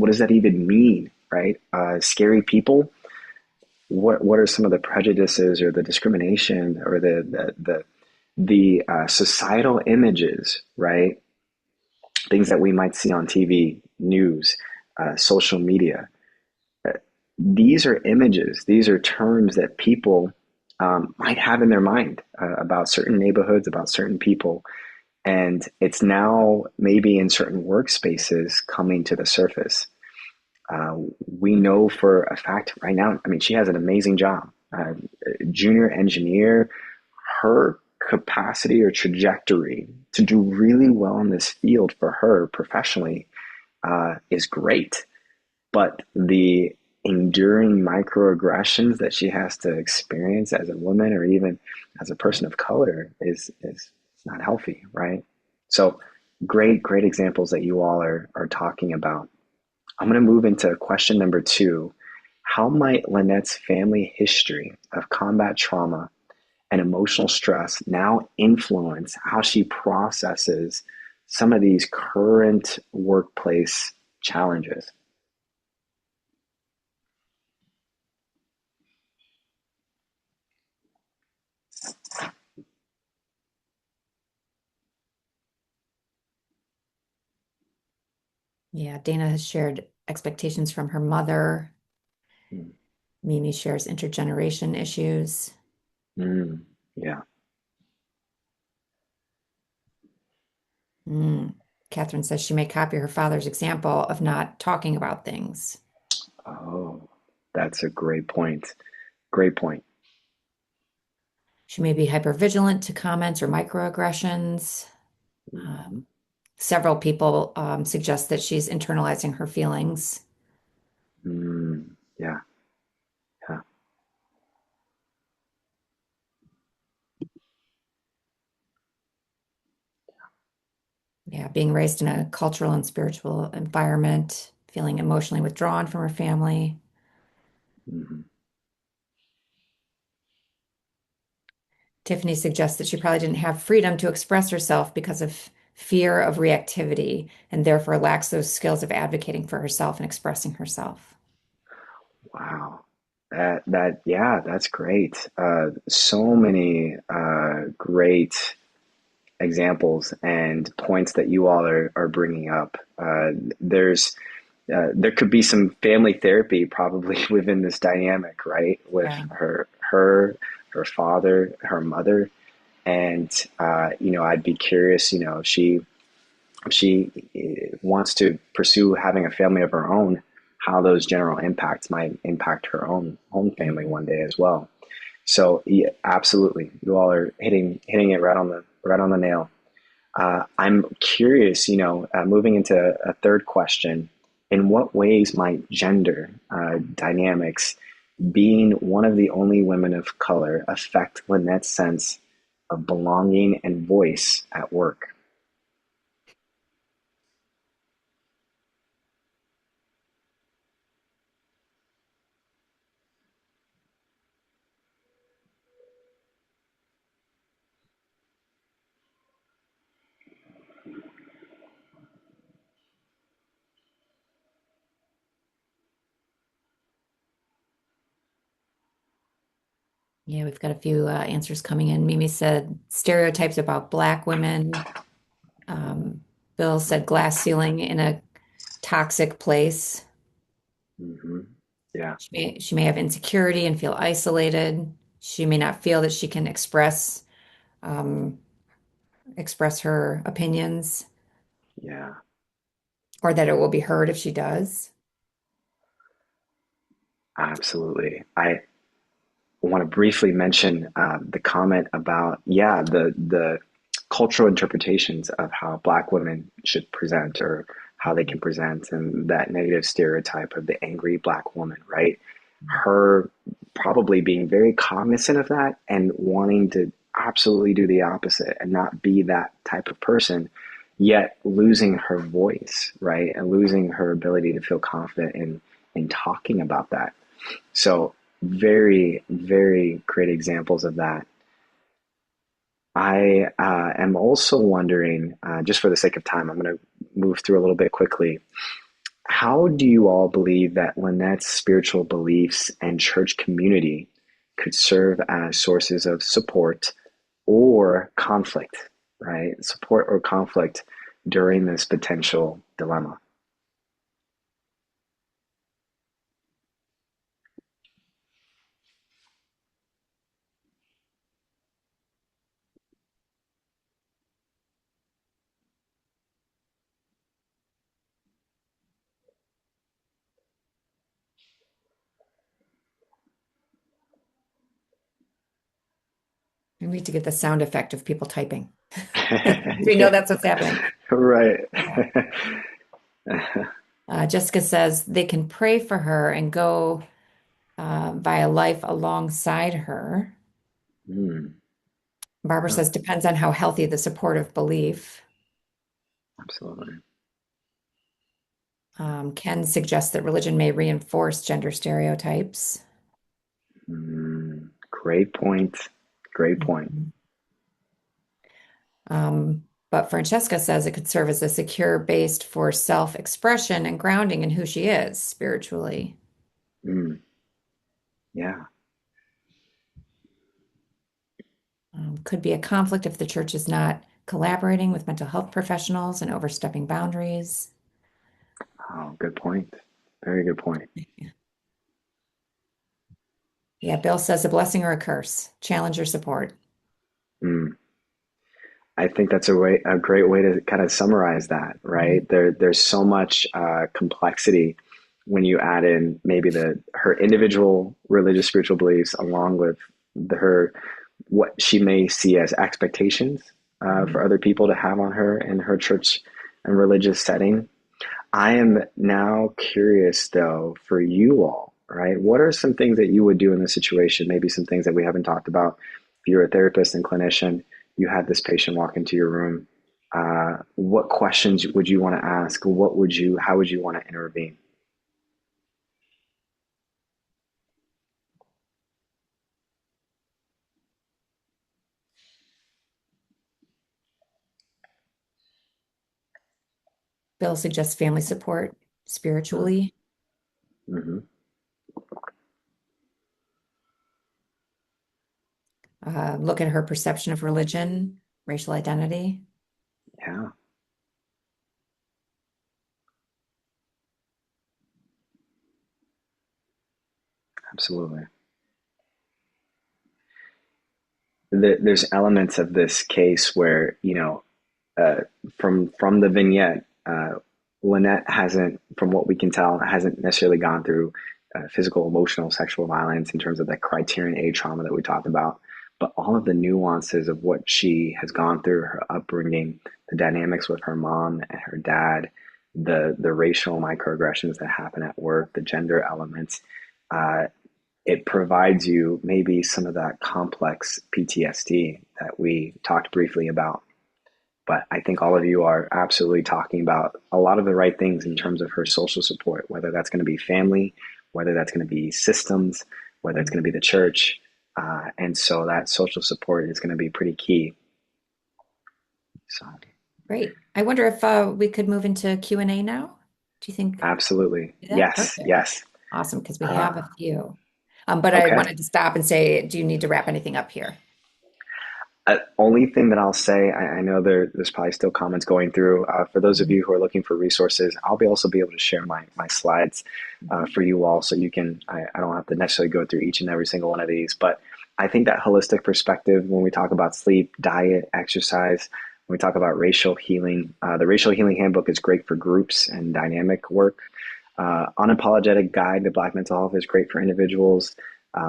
B: does that even mean, right? Scary people. What are some of the prejudices or the discrimination or the societal images, right? Things that we might see on TV, news, social media. These are images, these are terms that people might have in their mind about certain neighborhoods, about certain people. And it's now maybe in certain workspaces coming to the surface. Uh, we know for a fact right now, I mean, she has an amazing job. Junior engineer, her capacity or trajectory to do really well in this field for her professionally is great, but the enduring microaggressions that she has to experience as a woman or even as a person of color is not healthy, right? So great examples that you all are talking about. I'm going to move into question number two. How might Lynette's family history of combat trauma and emotional stress now influence how she processes some of these current workplace challenges?
A: Yeah. Dana has shared expectations from her mother.
B: Mm.
A: Mimi shares intergeneration issues.
B: Mm, yeah.
A: Mm. Catherine says she may copy her father's example of not talking about things.
B: Oh, that's a great point. Great point.
A: She may be hypervigilant to comments or microaggressions.
B: Mhm.
A: Um, Several people suggest that she's internalizing her feelings.
B: Mm, yeah, yeah.
A: Yeah, being raised in a cultural and spiritual environment, feeling emotionally withdrawn from her family.
B: Mhm.
A: Tiffany suggests that she probably didn't have freedom to express herself because of fear of reactivity, and therefore lacks those skills of advocating for herself and expressing herself.
B: Wow. Yeah, that's great. So many great examples and points that you all are bringing up. There could be some family therapy probably within this dynamic, right? With
A: Yeah.
B: her father, her mother, and I'd be curious, if she wants to pursue having a family of her own, how those general impacts might impact her own family
A: Mhm.
B: one day as well. So yeah, absolutely, you all are hitting it right on the nail. I'm curious, moving into a third question, in what ways might gender dynamics, being one of the only women of color, affect Lynette's sense of belonging and voice at work?
A: Yeah, we've got a few answers coming in. Mimi said stereotypes about Black women. Um, Bill said glass ceiling in a toxic place.
B: Hmm. Yeah,
A: She may have insecurity and feel isolated. She may not feel that she can um, express her opinions,
B: yeah,
A: or that it will be heard if she does.
B: absolutely. I want to briefly mention the comment about, yeah, the cultural interpretations of how Black women should present or how they can present, and that negative stereotype of the angry Black woman, right? Her probably being very cognizant of that and wanting to absolutely do the opposite and not be that type of person, yet losing her voice, right? And losing her ability to feel confident in talking about that. So very, very great examples of that. I am also wondering, just for the sake of time, I'm going to move through a little bit quickly. How do you all believe that Lynette's spiritual beliefs and church community could serve as sources of support or conflict, right? Support or conflict during this potential dilemma?
A: We need to get the sound effect of people typing. We know
B: Yeah,
A: that's what's happening.
B: right.
A: Yeah. Jessica says they can pray for her and go via life alongside her.
B: Mm,
A: Barbara
B: yeah,
A: says depends on how healthy the supportive belief.
B: absolutely.
A: Ken suggests that religion may reinforce gender stereotypes.
B: Great point. Great point.
A: Mhm. But Francesca says it could serve as a secure base for self-expression and grounding in who she is spiritually.
B: Mm, yeah.
A: Could be a conflict if the church is not collaborating with mental health professionals and overstepping boundaries.
B: Oh, good point. Very good point.
A: Yeah, Bill says a blessing or a curse, challenge or support.
B: Mm. I think that's a great way to kind of summarize that,
A: Mhm.
B: right? There's so much complexity when you add in maybe her individual religious spiritual beliefs along with her what she may see as expectations
A: Mhm.
B: for other people to have on her in her church and religious setting. I am now curious though for you all, right? What are some things that you would do in this situation? Maybe some things that we haven't talked about. If you're a therapist and clinician, you had this patient walk into your room. What questions would you want to ask? How would you want to intervene?
A: Bill suggests family support spiritually.
B: Mm-hmm.
A: Look at her perception of religion, racial identity.
B: Yeah, absolutely. There's elements of this case where, uh, from the vignette, Lynette hasn't, from what we can tell, hasn't necessarily gone through physical, emotional, sexual violence in terms of that criterion A trauma that we talked about. But all of the nuances of what she has gone through, her upbringing, the dynamics with her mom and her dad, the racial microaggressions that happen at work, the gender elements, uh, it provides you maybe some of that complex PTSD that we talked briefly about. But I think all of you are absolutely talking about a lot of the right things in terms of her social support, whether that's going to be family, whether that's going to be systems, whether it's going to be the church. And so that social support is going to be pretty key. So,
A: Great. I wonder if we could move into Q&A now. Do you think
B: absolutely.
A: do that?
B: Yes,
A: Perfect.
B: yes.
A: Awesome, because we
B: Uh,
A: have a few. But I
B: okay.
A: wanted to stop and say, do you need to wrap anything up here?
B: Only thing that I'll say, I know there's probably still comments going through. For those of
A: Mhm.
B: you who are looking for resources, I'll also be able to share my slides for you all, so you can. I don't have to necessarily go through each and every single one of these, but I think that holistic perspective when we talk about sleep, diet, exercise, when we talk about racial healing, the racial healing handbook is great for groups and dynamic work. Unapologetic Guide to Black Mental Health is great for individuals.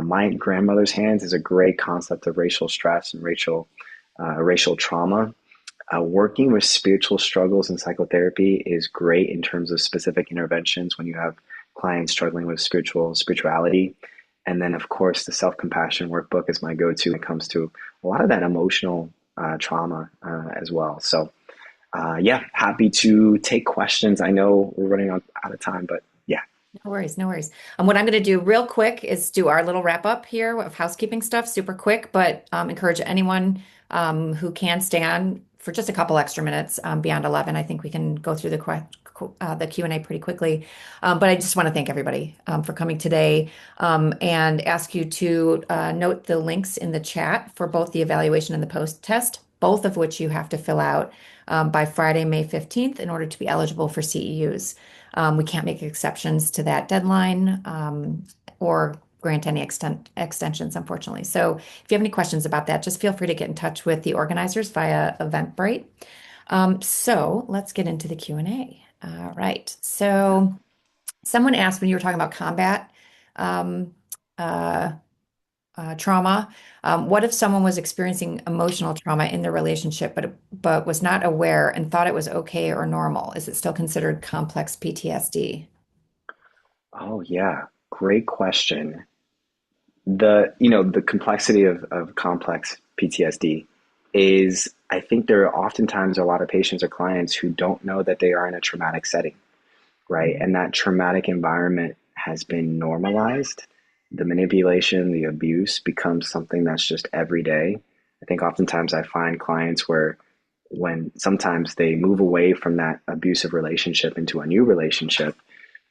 B: My grandmother's hands is a great concept of racial stress and racial trauma. Working with spiritual struggles in psychotherapy is great in terms of specific interventions when you have clients struggling with spirituality. And then, of course, the self compassion workbook is my go to when it comes to a lot of that emotional trauma as well. So, yeah, happy to take questions. I know we're running out of time, but yeah.
A: No worries, no worries. What I'm going to do real quick is do our little wrap up here of housekeeping stuff, super quick, but encourage anyone who can stay on for just a couple extra minutes beyond 11. I think we can go through the Q&A pretty quickly. But I just want to thank everybody for coming today and ask you to note the links in the chat for both the evaluation and the post test, both of which you have to fill out by Friday, May 15th in order to be eligible for CEUs. We can't make exceptions to that deadline or grant any extensions, unfortunately. So if you have any questions about that, just feel free to get in touch with the organizers via Eventbrite. So let's get into the Q&A. All right. So someone asked when you were talking about combat um, uh, trauma, what if someone was experiencing emotional trauma in their relationship, but was not aware and thought it was okay or normal? Is it still considered complex PTSD?
B: Oh, yeah. Great question. The complexity of complex PTSD is, I think there are oftentimes a lot of patients or clients who don't know that they are in a traumatic setting, right?
A: Mhm.
B: And that traumatic environment has been normalized. The manipulation, the abuse becomes something that's just every day. I think oftentimes I find clients where when sometimes they move away from that abusive relationship into a new relationship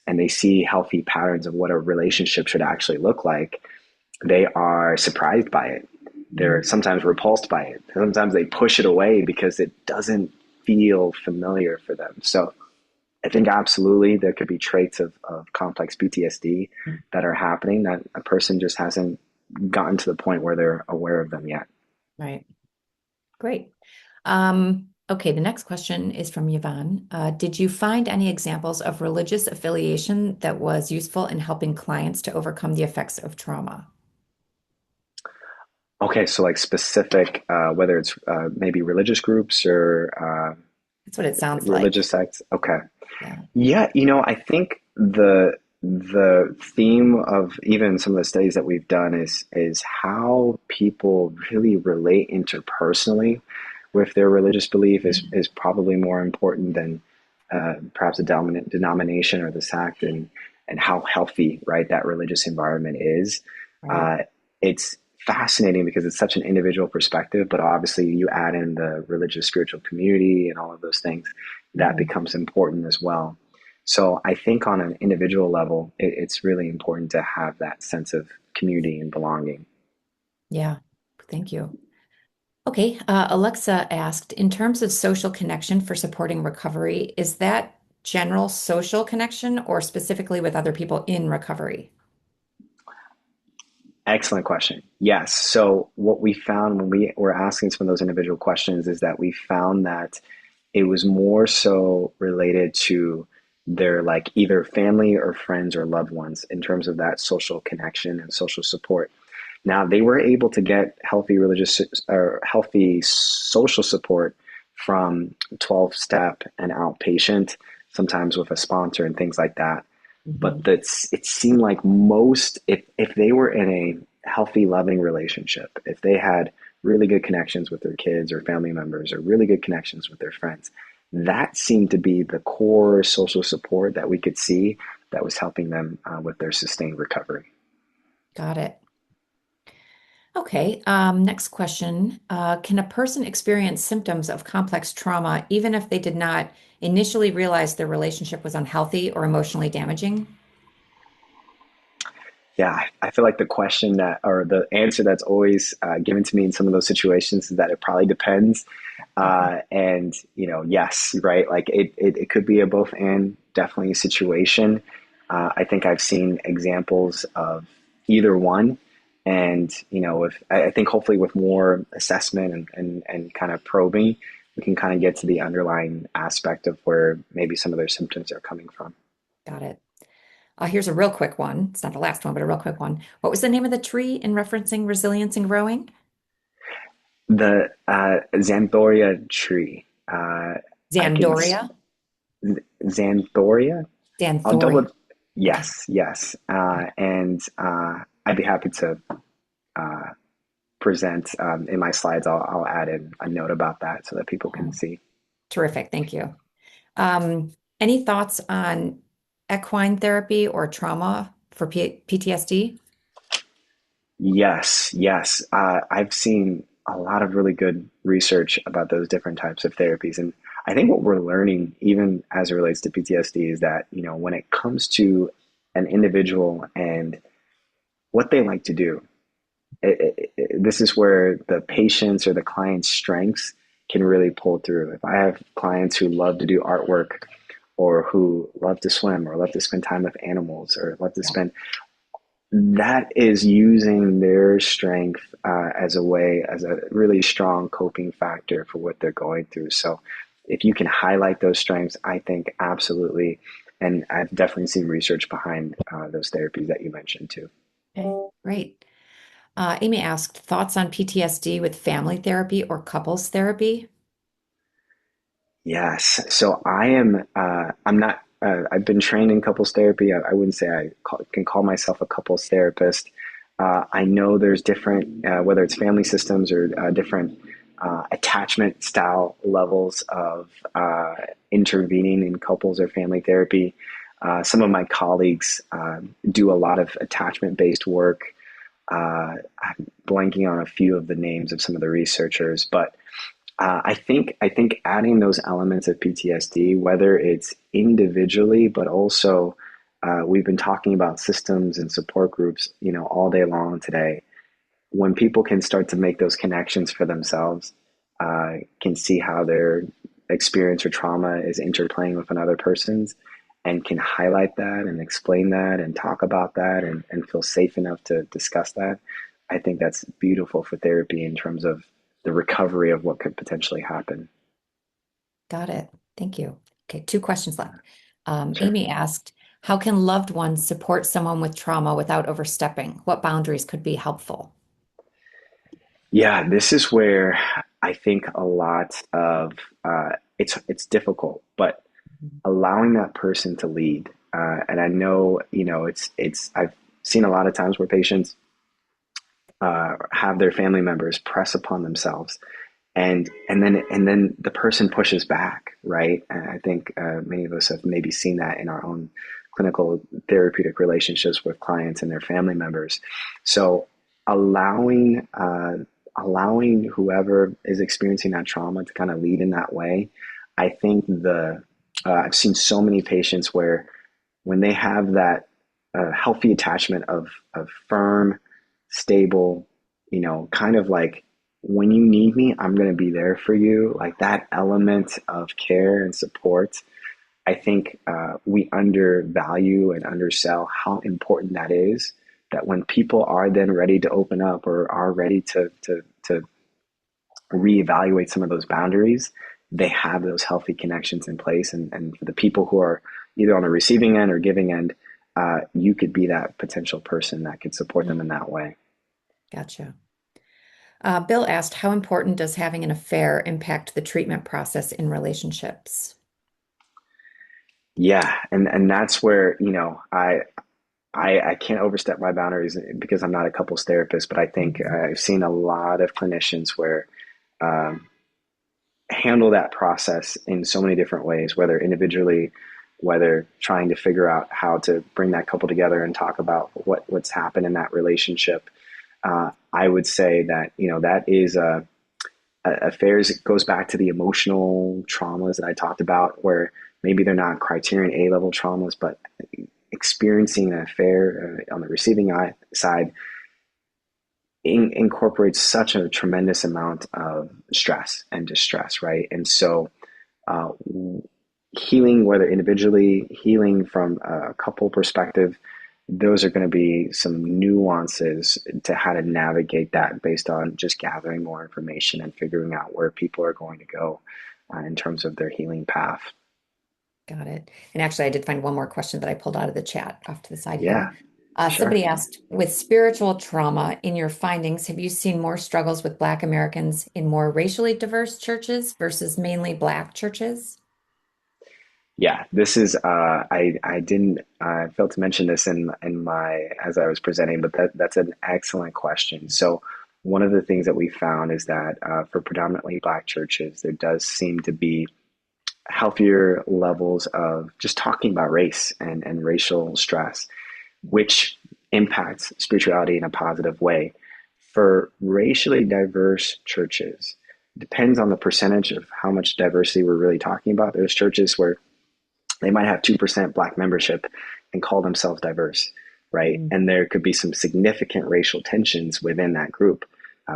B: and they see healthy patterns of what a relationship should actually look like, they are surprised by it. They're
A: Mhm.
B: sometimes repulsed by it. Sometimes they push it away because it doesn't feel familiar for them. So I think absolutely there could be traits of complex PTSD that are happening that a person just hasn't gotten to the point where they're aware of them yet.
A: Right. Great. Okay, the next question is from Yvonne. Did you find any examples of religious affiliation that was useful in helping clients to overcome the effects of trauma?
B: Okay, so like specific, whether it's maybe religious groups or
A: That's what it sounds like.
B: religious sects. Okay.
A: Yeah.
B: Yeah, I think the theme of even some of the studies that we've done is how people really relate interpersonally with their religious belief is probably more important than perhaps the dominant denomination or the sect, and how healthy, right, that religious environment is.
A: Right.
B: Uh, it's fascinating because it's such an individual perspective, but obviously you add in the religious spiritual community and all of those things, that
A: Mhm.
B: becomes important as well. So I think on an individual level, it's really important to have that sense of community and belonging.
A: Yeah, thank you. Okay, Alexa asked, in terms of social connection for supporting recovery, is that general social connection or specifically with other people in recovery?
B: Excellent question. Yes. So what we found when we were asking some of those individual questions is that we found that it was more so related to their like either family or friends or loved ones in terms of that social connection and social support. Now they were able to get healthy religious or healthy social support from 12 step and outpatient, sometimes with a sponsor and things like that. But
A: Mhm.
B: it seemed like most, if they were in a healthy, loving relationship, if they had really good connections with their kids or family members or really good connections with their friends, that seemed to be the core social support that we could see that was helping them with their sustained recovery.
A: Got it. Okay, next question. Can a person experience symptoms of complex trauma even if they did not initially realize their relationship was unhealthy or emotionally damaging?
B: Yeah, I feel like the question that, or the answer that's always given to me in some of those situations is that it probably depends.
A: Mhm.
B: And, yes, right. Like it could be a both and definitely a situation. I think I've seen examples of either one. And, if I think hopefully with more assessment and kind of probing, we can kind of get to the underlying aspect of where maybe some of their symptoms are coming from.
A: Got it. Here's a real quick one. It's not the last one, but a real quick one. What was the name of the tree in referencing resilience and growing?
B: The Xanthoria tree. I can
A: Xandoria?
B: Xanthoria. I'll double.
A: Xanthoria. Okay.
B: Yes, yes,
A: Okay.
B: and I'd be happy to uh, present in my slides. I'll add in a note about that so that people can
A: Oh,
B: see.
A: terrific. Thank you. Um, any thoughts on equine therapy or trauma for PTSD?
B: Yes, yes. I've seen a lot of really good research about those different types of therapies, and I think what we're learning, even as it relates to PTSD, is that when it comes to an individual and what they like to do, this is where the patient's or the client's strengths can really pull through. If I have clients who love to do artwork or who love to swim or love to spend time with animals or love to
A: Yeah.
B: spend, that is using their strength as a way, as a really strong coping factor for what they're going through. So if you can highlight those strengths, I think absolutely. And I've definitely seen research behind those therapies that you mentioned too.
A: Okay. Great. Amy asked, thoughts on PTSD with family therapy or couples therapy?
B: Yes. So I'm not, I've been trained in couples therapy. I wouldn't say can call myself a couples therapist. I know there's different, whether it's family systems or different attachment style levels of intervening in couples or family therapy. Some of my colleagues do a lot of attachment based work. I'm blanking on a few of the names of some of the researchers, but I think adding those elements of PTSD, whether it's individually, but also we've been talking about systems and support groups, all day long today. When people can start to make those connections for themselves, can see how their experience or trauma is interplaying with another person's, and can highlight that and explain that and talk about that and feel safe enough to discuss that, I think that's beautiful for therapy in terms of the recovery of what could potentially happen.
A: Got it. Thank you. Okay, two questions left.
B: Sure.
A: Amy asked, how can loved ones support someone with trauma without overstepping? What boundaries could be helpful?
B: Yeah, this is where I think a lot of it's difficult, but allowing that person to lead. And I know, it's I've seen a lot of times where patients have their family members press upon themselves, and then the person pushes back, right? And I think many of us have maybe seen that in our own clinical therapeutic relationships with clients and their family members. So allowing allowing whoever is experiencing that trauma to kind of lead in that way, I think I've seen so many patients where when they have that healthy attachment of firm, stable, kind of like when you need me, I'm going to be there for you. Like that element of care and support. I think we undervalue and undersell how important that is. That when people are then ready to open up or are ready to reevaluate some of those boundaries, they have those healthy connections in place. And for the people who are either on the receiving end or giving end, you could be that potential person that could support them
A: Mm,
B: in that way.
A: gotcha. Bill asked, how important does having an affair impact the treatment process in relationships?
B: Yeah, and that's where I can't overstep my boundaries because I'm not a couples therapist, but I think
A: Mhm.
B: I've seen a lot of clinicians where um, handle that process in so many different ways, whether individually, whether trying to figure out how to bring that couple together and talk about what's happened in that relationship. I would say that that is affairs. It goes back to the emotional traumas that I talked about, where maybe they're not criterion A level traumas, but experiencing an affair on the receiving side incorporates such a tremendous amount of stress and distress, right? And so uh, healing, whether individually, healing from a couple perspective, those are going to be some nuances to how to navigate that based on just gathering more information and figuring out where people are going to go in terms of their healing path.
A: Got it. And actually, I did find one more question that I pulled out of the chat off to the side
B: Yeah,
A: here.
B: sure.
A: Somebody asked, with spiritual trauma in your findings, have you seen more struggles with Black Americans in more racially diverse churches versus mainly Black churches?
B: Yeah, this is I didn't I failed to mention this in my as I was presenting, but that's an excellent question. So one of the things that we found is that for predominantly Black churches, there does seem to be healthier levels of just talking about race and racial stress, which impacts spirituality in a positive way. For racially diverse churches, depends on the percentage of how much diversity we're really talking about. There's churches where they might have 2% black membership and call themselves diverse, right?
A: Mm,
B: And there could be some significant racial tensions within that group,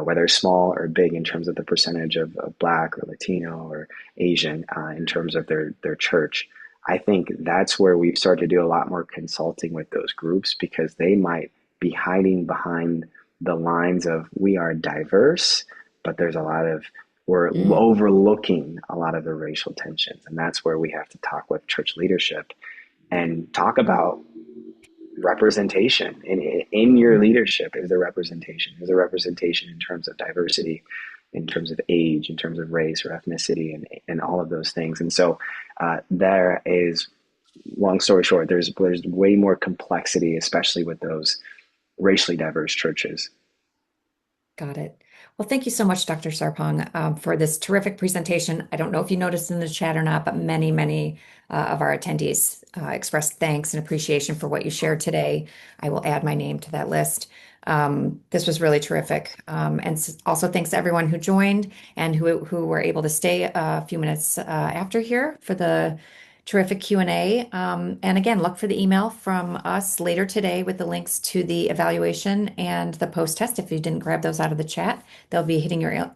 B: whether small or big in terms of the percentage of black or Latino or Asian in terms of their church. I think that's where we've started to do a lot more consulting with those groups because they might be hiding behind the lines of we are diverse, but there's a lot of we're
A: mm,
B: overlooking a lot of the racial tensions. And that's where we have to talk with church leadership and talk about representation. In your
A: mm.
B: leadership, is there representation? Is there representation in terms of diversity, in terms of age, in terms of race or ethnicity, and all of those things? And so there is, long story short, there's way more complexity, especially with those racially diverse churches.
A: Got it. Well, thank you so much, Dr. Sarpong, for this terrific presentation. I don't know if you noticed in the chat or not, but many of our attendees expressed thanks and appreciation for what you shared today. I will add my name to that list. This was really terrific. Also thanks to everyone who joined and who were able to stay a few minutes after here for the terrific Q&A. And again, look for the email from us later today with the links to the evaluation and the post test. If you didn't grab those out of the chat, they'll be hitting your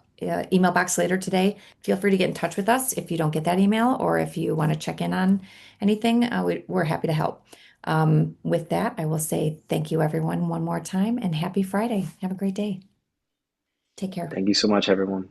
A: email box later today. Feel free to get in touch with us if you don't get that email or if you want to check in on anything. We're happy to help. With that, I will say thank you, everyone, one more time, and happy Friday. Have a great day. Take care.
B: Thank you so much, everyone.